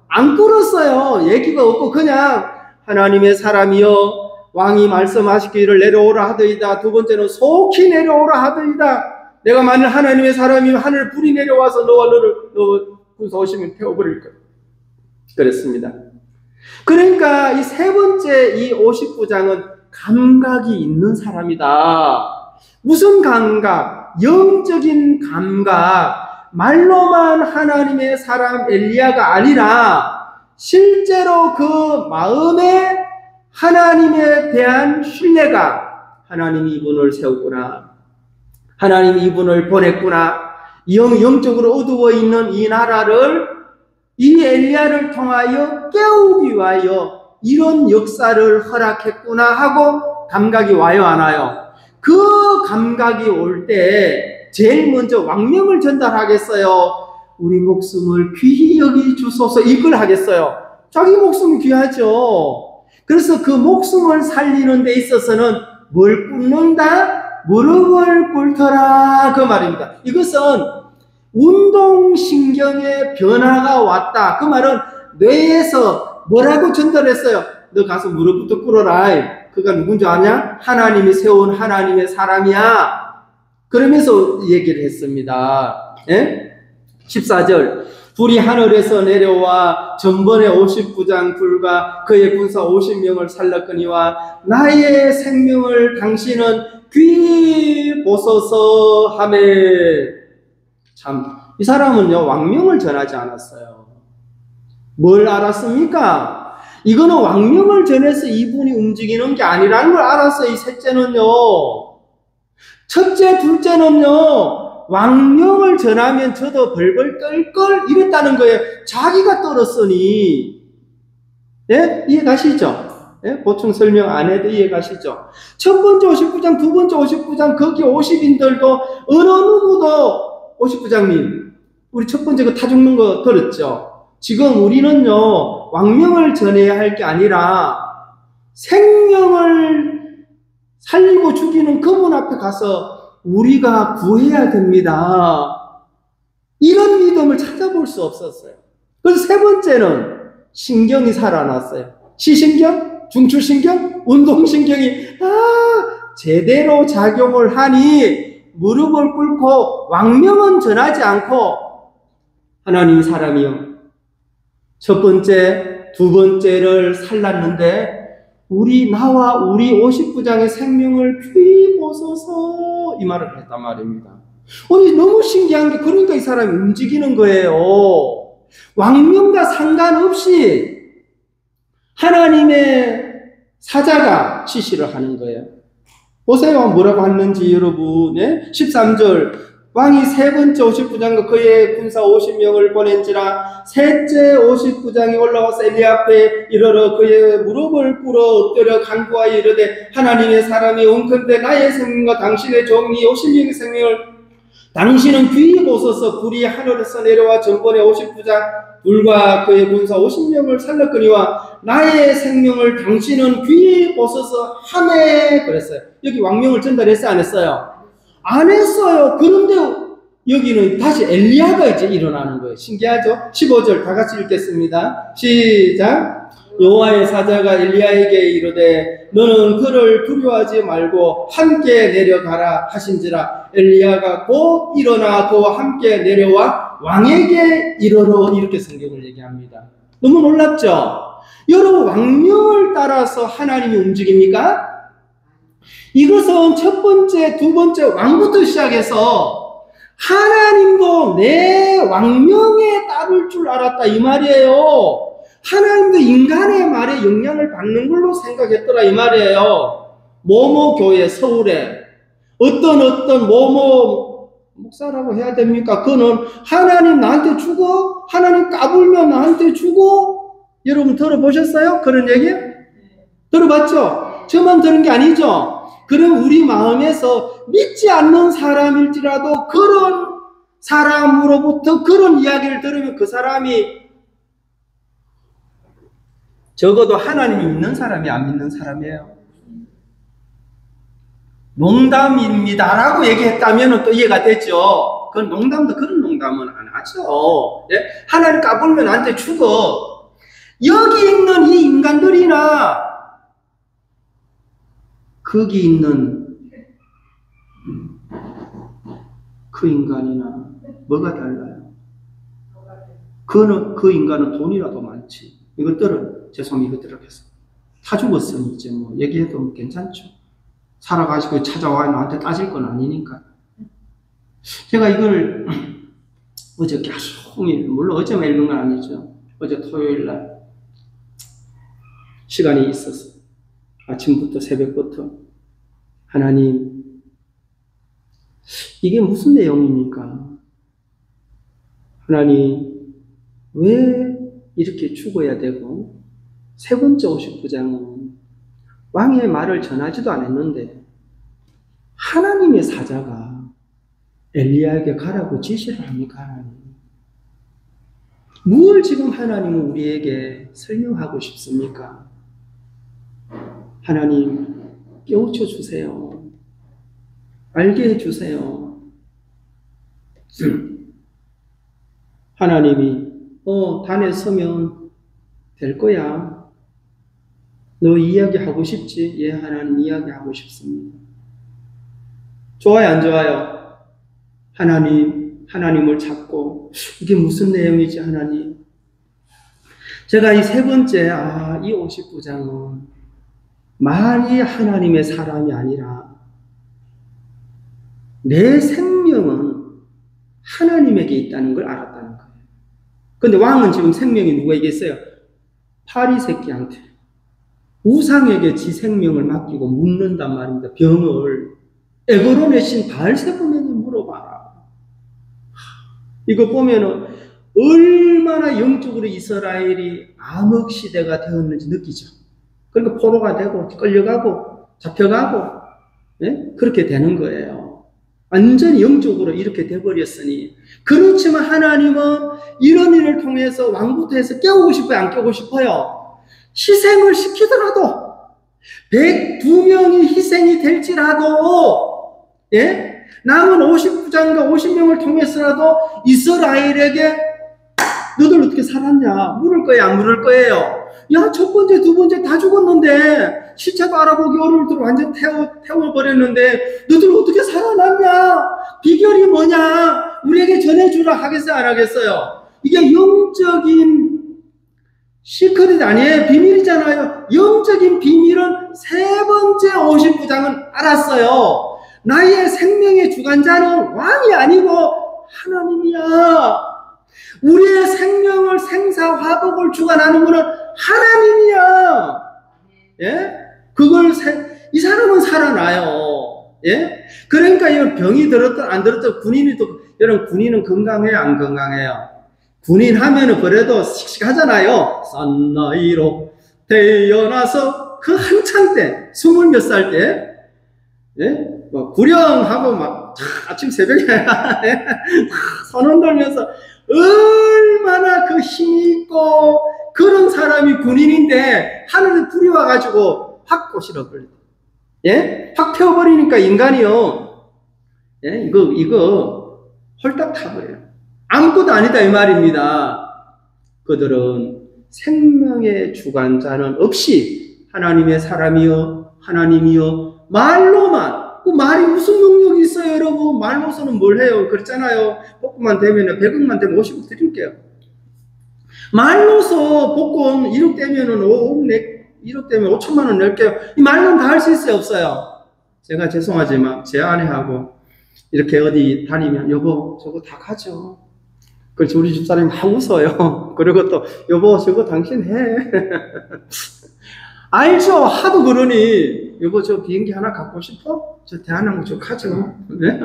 안 꿇었어요. 얘기가 없고 그냥 하나님의 사람이여 왕이 말씀하시기를 내려오라 하더이다. 두 번째는 속히 내려오라 하더이다. 내가 만일 하나님의 사람이면 하늘 불이 내려와서 너 군사 오시면 태워버릴 거야. 그랬습니다. 그러니까 이 세 번째 이 50부장은 감각이 있는 사람이다. 무슨 감각? 영적인 감각. 말로만 하나님의 사람 엘리야가 아니라 실제로 그 마음에 하나님에 대한 신뢰가, 하나님이 이분을 세웠구나, 하나님이 이분을 보냈구나, 영적으로 어두워 있는 이 나라를 이 엘리야를 통하여 깨우기 위하여 이런 역사를 허락했구나 하고 감각이 와요, 안 와요? 그 감각이 올 때 제일 먼저 왕명을 전달하겠어요? 우리 목숨을 귀히 여기 주소서, 이걸 하겠어요? 자기 목숨이 귀하죠. 그래서 그 목숨을 살리는 데 있어서는 뭘 꿇는다? 무릎을 꿇더라, 그 말입니다. 이것은 운동신경의 변화가 왔다. 그 말은 뇌에서 뭐라고 전달했어요? 너 가서 무릎부터 꿇어라. 그가 누군지 아냐? 하나님이 세운 하나님의 사람이야. 그러면서 얘기를 했습니다. 예? 14절. 불이 하늘에서 내려와 전번에 50부장 불과 그의 군사 50명을 살렸거니와 나의 생명을 당신은 귀히 보소서 하매. 참, 이 사람은요, 왕명을 전하지 않았어요. 뭘 알았습니까? 이거는 왕명을 전해서 이분이 움직이는 게 아니라는 걸 알았어요. 이 셋째는요. 첫째, 둘째는요, 왕명을 전하면 저도 벌벌 떨걸 이랬다는 거예요. 자기가 떨었으니. 예? 이해 가시죠? 예? 보충 설명 안 해도 이해 가시죠? 첫 번째 50부장, 두 번째 50부장, 거기 50인들도 어느 누구도 50부장님, 우리 첫 번째 그 타 죽는 거 들었죠? 지금 우리는요, 왕명을 전해야 할 게 아니라 생명을 살리고 죽이는 그분 앞에 가서 우리가 구해야 됩니다. 이런 믿음을 찾아볼 수 없었어요. 그래서 세 번째는 신경이 살아났어요. 시신경, 중추신경, 운동신경이 제대로 작용을 하니 무릎을 꿇고 왕명은 전하지 않고 하나님 사람이요. 첫 번째, 두 번째를 살랐는데 나와 우리 50부장의 생명을 뒤집어서서 이 말을 했단 말입니다. 너무 신기한 게 그러니까 이 사람이 움직이는 거예요. 왕명과 상관없이 하나님의 사자가 지시를 하는 거예요. 보세요. 뭐라고 하는지 여러분. 13절. 왕이 세 번째 50부장과 그의 군사 50명을 보낸지라 셋째 50부장이 올라와서 엘리야 앞에 이르러 그의 무릎을 꿇어 엎드려 간구하여 이르되 하나님의 사람이 온컨대 나의 생명과 당신의 종이 50명의 생명을 당신은 귀히 보소서. 불이 하늘에서 내려와 전번에 50부장 불과 그의 군사 50명을 살렸거니와 나의 생명을 당신은 귀히 보소서 하네 그랬어요. 여기 왕명을 전달했어요? 안 했어요? 안 했어요. 그런데 여기는 다시 엘리야가 이제 일어나는 거예요. 신기하죠? 15절 다 같이 읽겠습니다. 시작. 여호와의 사자가 엘리야에게 이르되 너는 그를 두려워하지 말고 함께 내려가라 하신지라 엘리야가 곧 일어나 그와 함께 내려와 왕에게 이르러 이렇게 성경을 얘기합니다. 너무 놀랍죠? 여러분 왕명을 따라서 하나님이 움직입니까? 이것은 첫 번째, 두 번째 왕부터 시작해서 하나님도 내 왕명에 따를 줄 알았다 이 말이에요. 하나님도 인간의 말에 영향을 받는 걸로 생각했더라 이 말이에요. 뭐뭐 교회 서울에 어떤 뭐뭐 목사라고 해야 됩니까? 그는 하나님 나한테 주고 하나님 까불면 나한테 주고 여러분 들어보셨어요? 그런 얘기? 들어봤죠? 저만 들은 게 아니죠? 그럼 우리 마음에서 믿지 않는 사람일지라도 그런 사람으로부터 그런 이야기를 들으면 그 사람이 적어도 하나님이 믿는 사람이 안 믿는 사람이에요. 농담입니다라고 얘기했다면 또 이해가 되죠. 그건 농담도 그런 농담은 안 하죠. 예? 하나님 까불면 나한테 죽어. 여기 있는 이 인간들이나 거기 있는 그 인간이나 뭐가 달라요? 그 인간은 돈이라도 많지. 이것들은 죄송해요. 이것들을 해서 다 죽었으니 이제 뭐 얘기해도 괜찮죠. 살아가시고 찾아와 나한테 따질 건 아니니까. 제가 이걸 어제 계속 물론 어제만 읽은 건 아니죠. 어제 토요일 날 시간이 있었어요. 아침부터 새벽부터 하나님 이게 무슨 내용입니까? 하나님 왜 이렇게 죽어야 되고 세 번째 50부장은 왕의 말을 전하지도 않았는데 하나님의 사자가 엘리야에게 가라고 지시를 합니까? 하나님 뭘 지금 하나님은 우리에게 설명하고 싶습니까? 하나님 깨우쳐 주세요. 알게 해주세요. 하나님이 단에 서면 될 거야. 너 이야기하고 싶지? 예, 하나님 이야기하고 싶습니다. 좋아요, 안 좋아요? 하나님을 찾고 이게 무슨 내용이지 하나님? 제가 이 세 번째 이 50부장은 만이 하나님의 사람이 아니라 내 생명은 하나님에게 있다는 걸 알았다는 거예요. 그런데 왕은 지금 생명이 누구에게 있어요? 파리 새끼한테 우상에게 지 생명을 맡기고 묻는단 말입니다. 병을 에고론의 신 바알세봄에게 물어봐라. 이거 보면은 얼마나 영적으로 이스라엘이 암흑 시대가 되었는지 느끼죠. 그러니까 포로가 되고 끌려가고 잡혀가고 그렇게 되는 거예요. 완전히 영적으로 이렇게 돼버렸으니 그렇지만 하나님은 이런 일을 통해서 왕부터 해서 깨우고 싶어요? 안 깨우고 싶어요? 희생을 시키더라도 102명이 희생이 될지라도 남은 50부장과 50명을 통해서라도 이스라엘에게 너들 어떻게 살았냐 물을 거예요? 안 물을 거예요? 야, 첫 번째, 두 번째 다 죽었는데 시체도 알아보기 어려울 정도로 완전 태워버렸는데 너들 어떻게 살아났냐? 비결이 뭐냐? 우리에게 전해주라 하겠어요? 안 하겠어요? 이게 영적인 시크릿 아니에요. 비밀이잖아요. 영적인 비밀은 세 번째 59장은 알았어요. 나의 생명의 주관자는 왕이 아니고 하나님이야. 우리의 생명을 생사화복을 주관하는 분은 하나님이야. 예? 이 사람은 살아나요. 예? 그러니까 이건 병이 들었든 안 들었든 여러분 군인은 건강해요, 안 건강해요? 군인 하면은 그래도 씩씩하잖아요. 싼 나이로 태어나서 그 한창 때, 20몇 살 때, 예? 뭐 구령하고 막 아침 새벽에 선언 돌면서 얼마나 그 힘이 있고 그런 사람이 군인인데 하늘에 불이 와가지고 확 꼬시러버려. 예? 확 펴버리니까 인간이요. 예? 이거 홀딱 타버려요. 아무것도 아니다 이 말입니다. 그들은 생명의 주관자는 없이 하나님의 사람이요 하나님이요 말로만. 그 말이 무슨 능력이 있어요 여러분. 말로서는 뭘 해요. 그렇잖아요. 복음만 되면 100억만 되면 50억 드릴게요. 말로서 복권 1억 되면은 1억 되면 5천만 원 낼게요. 이 말로는 다 할 수 있어요 없어요? 제가 죄송하지만 제 아내하고 이렇게 어디 다니면 여보 저거 다 가져. 그렇지 우리 집사람이 막 웃어요. 그리고 또 여보 저거 당신 해. 알죠? 하도 그러니 여보 저 비행기 하나 갖고 싶어? 저 대한항공 저 가죠. 네?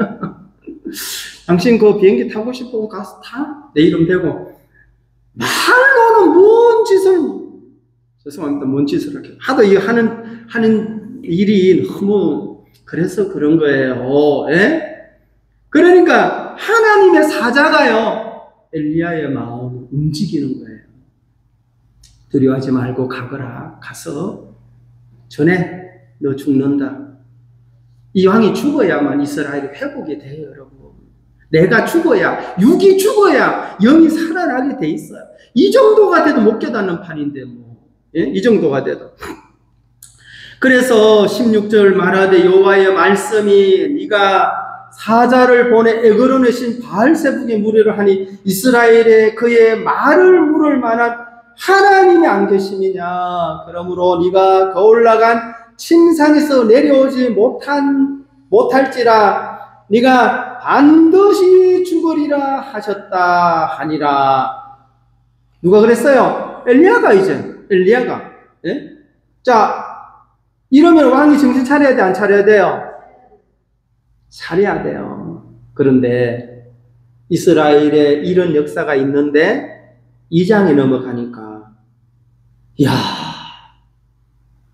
당신 그 비행기 타고 싶어? 가서 타? 내 이름 대고 말로는 뭔 짓을 죄송합니다. 뭔 짓을 이렇게 하도 이 하는 일이 너무 그래서 그런 거예요. 예? 그러니까 하나님의 사자가요 엘리야의 마음을 움직이는 거예요. 두려워하지 말고 가거라. 가서 전에 너 죽는다. 이 왕이 죽어야만 이스라엘이 회복이 돼요 여러분. 내가 죽어야 육이 죽어야 영이 살아나게 돼 있어요. 이 정도가 돼도 못 깨닫는 판인데 뭐. 예? 이 정도가 돼도. 그래서 16절 말하되 여호와의 말씀이 네가 사자를 보내 에그론의 신 바알세북의 무리를 하니 이스라엘에 그의 말을 물을 만한 하나님이 안 계심이냐. 그러므로 네가 거 올라간 침상에서 내려오지 못할지라 네가 반드시 죽으리라 하셨다 하니라. 누가 그랬어요? 엘리야가 엘리야가. 예? 자, 이러면 왕이 정신 차려야 돼, 안 차려야 돼요? 차려야 돼요. 그런데 이스라엘에 이런 역사가 있는데 2장에 넘어가니까 이야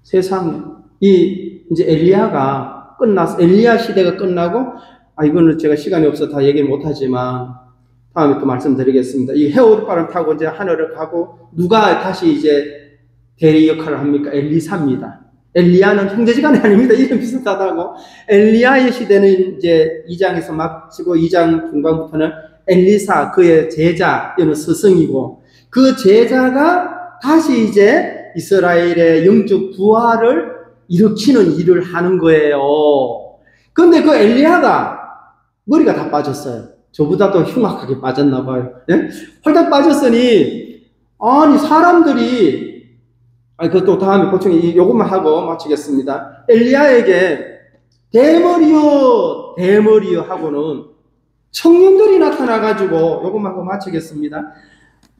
세상에 이제 엘리야가 끝나서 엘리야 시대가 끝나고 이거는 제가 시간이 없어 다 얘기 못하지만 다음에 또 말씀드리겠습니다. 이 해오르바람 타고 이제 하늘을 가고 누가 다시 이제 대리 역할을 합니까? 엘리사입니다. 엘리야는 형제지간이 아닙니다. 이름 비슷하다고. 엘리야의 시대는 이제 2장에서 마치고 2장 중반부터는 엘리사 그의 제자, 이는 스승이고 그 제자가 다시 이제 이스라엘의 영적 부활을 일으키는 일을 하는 거예요. 근데 그 엘리야가 머리가 다 빠졌어요. 저보다 더 흉악하게 빠졌나 봐요. 예? 홀딱 빠졌으니 아니 사람들이 그것도 다음에 보충 요것만 하고 마치겠습니다. 엘리야에게 대머리여 하고는 청년들이 나타나가지고 요것만 하고 마치겠습니다.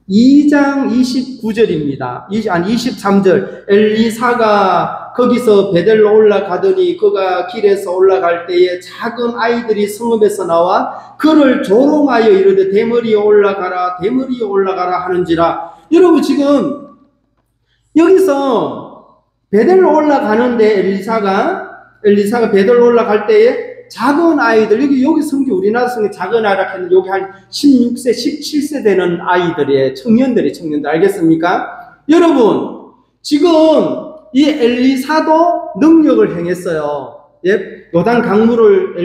2장 29절입니다. 23절. 엘리사가 거기서 베델로 올라가더니 그가 길에서 올라갈 때에 작은 아이들이 성읍에서 나와 그를 조롱하여 이르되 대머리에 올라가라 대머리에 올라가라 하는지라. 여러분 지금 여기서 베델로 올라가는데 엘리사가 베델로 올라갈 때에 작은 아이들, 여기 성경 우리나라 성경 작은 아이라 했는데 여기 한 16세, 17세 되는 아이들이에요. 청년들 알겠습니까? 여러분, 지금 이 엘리사도 능력을 행했어요. 예? 요단 강물을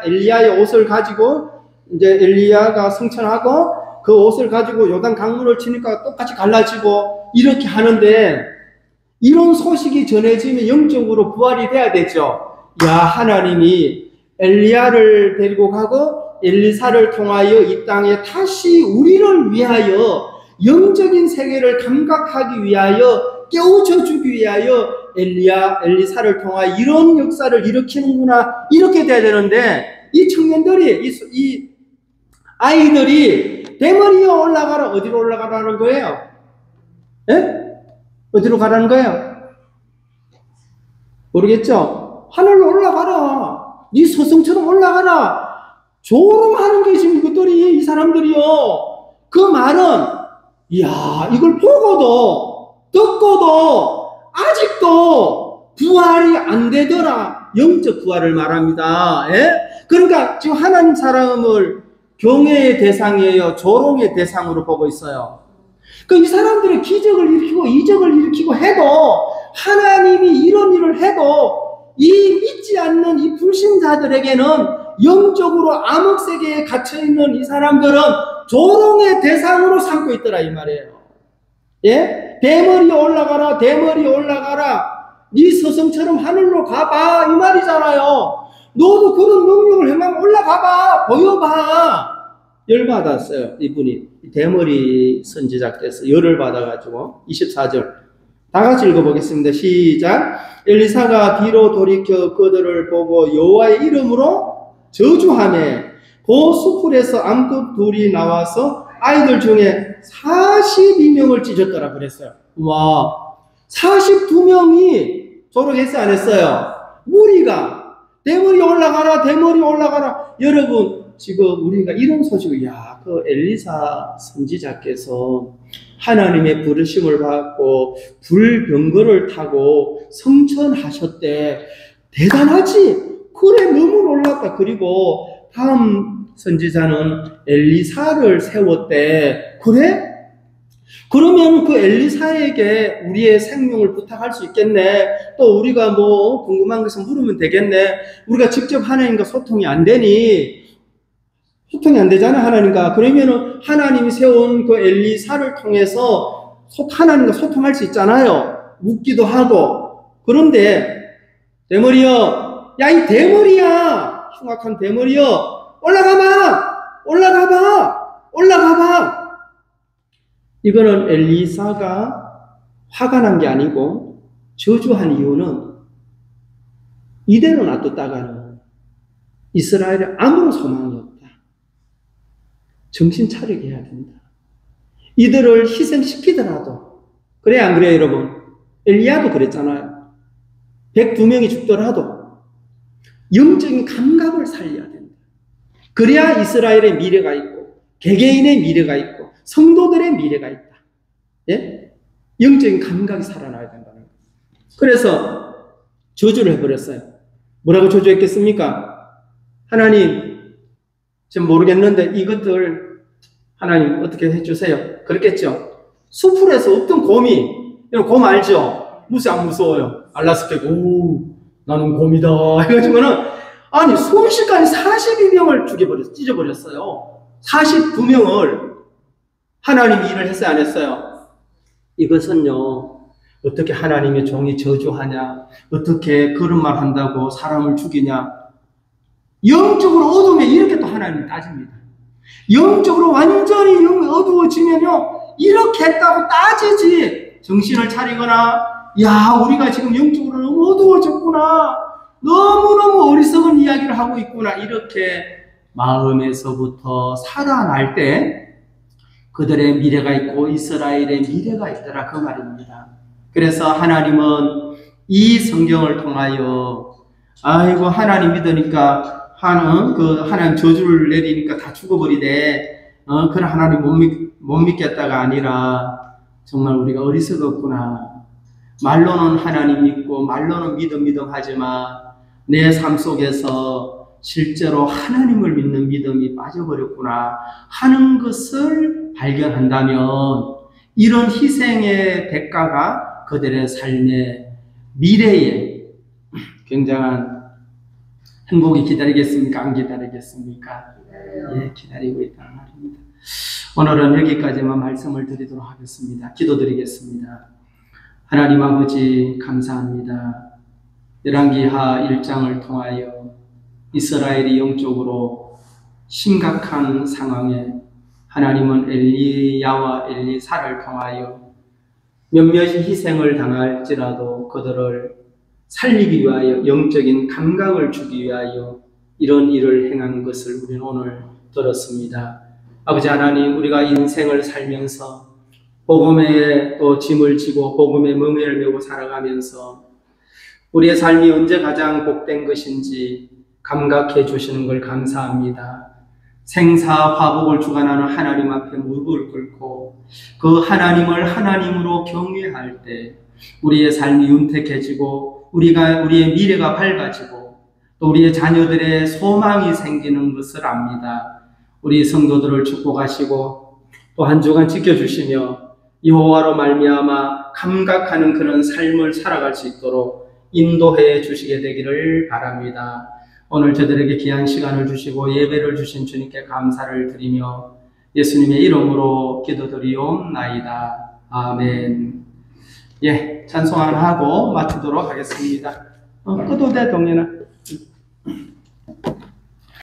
엘리야의 옷을 가지고 이제 엘리야가 성천하고 그 옷을 가지고 요단 강물을 치니까 똑같이 갈라지고 이렇게 하는데 이런 소식이 전해지면 영적으로 부활이 돼야 되죠. 야, 하나님이 엘리야를 데리고 가고 엘리사를 통하여 이 땅에 다시 우리를 위하여 영적인 세계를 감각하기 위하여 깨우쳐 주기 위하여 엘리사를 통하여 이런 역사를 일으키는구나 이렇게 돼야 되는데 이 청년들이 이 아이들이 대머리에 올라가라 어디로 올라가라는 거예요? 예? 어디로 가라는 거예요? 모르겠죠? 하늘로 올라가라. 네 스승처럼 올라가라. 조롱하는 게 지금 이것들이 이 사람들이요. 그 말은 이야 이걸 보고도 듣고도 아직도 부활이 안 되더라. 영적 부활을 말합니다. 예? 그러니까 지금 하나님 사람을 경외의 대상이에요. 조롱의 대상으로 보고 있어요. 그 이 사람들이 기적을 일으키고 이적을 일으키고 해도 하나님이 이런 일을 해도 이 믿지 않는 이 불신자들에게는 영적으로 암흑세계에 갇혀있는 이 사람들은 조롱의 대상으로 삼고 있더라 이 말이에요. 예? 대머리에 올라가라 대머리에 올라가라 네 스승처럼 하늘로 가봐 이 말이잖아요. 너도 그런 능력을 해만 올라가봐 보여봐. 열받았어요 이분이. 대머리 선지자께서 열을 받아가지고 24절 다 같이 읽어보겠습니다. 시작. 엘리사가 뒤로 돌이켜 그들을 보고 여호와의 이름으로 저주하매 그 수풀에서 암컷 둘이 나와서 아이들 중에 42명을 찢었더라 그랬어요. 와 42명이 조롱했어요 안 했어요? 무리가 대머리 올라가라 대머리 올라가라. 여러분 지금 우리가 이런 소식을 그 엘리사 선지자께서 하나님의 부르심을 받고 불병거를 타고 성천하셨대. 대단하지? 그래 너무 놀랐다. 그리고 다음 선지자는 엘리사를 세웠대. 그래? 그러면 그 엘리사에게 우리의 생명을 부탁할 수 있겠네. 또 우리가 뭐 궁금한 것을 물으면 되겠네. 우리가 직접 하나님과 소통이 안 되니 소통이 안 되잖아 하나님과. 그러면은 하나님이 세운 그 엘리사를 통해서 하나님과 소통할 수 있잖아요. 묻기도 하고. 그런데 대머리여 야 이 대머리야 흉악한 대머리여 올라가봐 이거는 엘리사가 화가 난 게 아니고 저주한 이유는 이대로 놔뒀다가는 이스라엘에 아무런 소망이 없다. 정신 차리게 해야 된다. 이들을 희생시키더라도 그래 안 그래요 여러분? 엘리야도 그랬잖아요. 102명이 죽더라도 영적인 감각을 살려야 된다. 그래야 이스라엘의 미래가 있고 개개인의 미래가 있고 성도들의 미래가 있다. 예? 영적인 감각이 살아나야 된다는 거예요. 그래서 저주를 해버렸어요. 뭐라고 저주했겠습니까? 하나님 지금 모르겠는데 이것들 하나님 어떻게 해주세요. 그렇겠죠. 수풀에서 어떤 곰이 곰 알죠? 무서워 안 무서워요? 알라스카 오 나는 곰이다 해가지고는 아니 순식간에 42명을 찢어버렸어요. 42명을 하나님이 일을 했어요 안 했어요? 이것은요 어떻게 하나님의 종이 저주하냐 어떻게 그런 말 한다고 사람을 죽이냐 영적으로 어두우면 이렇게 또 하나님이 따집니다. 영적으로 완전히 어두워지면요 이렇게 했다고 따지지. 정신을 차리거나 야 우리가 지금 영적으로 너무 어두워졌구나 너무너무 어리석은 이야기를 하고 있구나 이렇게 마음에서부터 살아날 때 그들의 미래가 있고 이스라엘의 미래가 있더라 그 말입니다. 그래서 하나님은 이 성경을 통하여 아이고 하나님 믿으니까 하나님 저주를 내리니까 다 죽어버리대. 그런 하나님 못 믿겠다가 아니라 정말 우리가 어리석었구나. 말로는 하나님 믿고 말로는 믿음 하지만 내 삶 속에서 실제로 하나님을 믿는 믿음이 빠져버렸구나 하는 것을 발견한다면 이런 희생의 대가가 그들의 삶의 미래에 굉장한 행복이 기다리겠습니까? 안 기다리겠습니까? 예, 기다리고 있다는 말입니다. 오늘은 여기까지만 말씀을 드리도록 하겠습니다. 기도드리겠습니다. 하나님 아버지 감사합니다. 열왕기하 1장을 통하여 이스라엘이 영적으로 심각한 상황에 하나님은 엘리야와 엘리사를 통하여 몇몇이 희생을 당할지라도 그들을 살리기 위하여 영적인 감각을 주기 위하여 이런 일을 행한 것을 우리는 오늘 들었습니다. 아버지 하나님, 우리가 인생을 살면서 복음에 또 짐을 지고 복음의 멍에를 메고 살아가면서 우리의 삶이 언제 가장 복된 것인지 감각해 주시는 걸 감사합니다. 생사화복을 주관하는 하나님 앞에 무릎을 꿇고 그 하나님을 하나님으로 경외할 때 우리의 삶이 윤택해지고 우리의 미래가 밝아지고 또 우리의 자녀들의 소망이 생기는 것을 압니다. 우리 성도들을 축복하시고 또 한 주간 지켜주시며 여호와로 말미암아 감각하는 그런 삶을 살아갈 수 있도록 인도해 주시게 되기를 바랍니다. 오늘 저들에게 귀한 시간을 주시고 예배를 주신 주님께 감사를 드리며 예수님의 이름으로 기도드리옵나이다. 아멘. 예, 찬송 하나 하고 마치도록 하겠습니다. 끄도 돼, 동현아.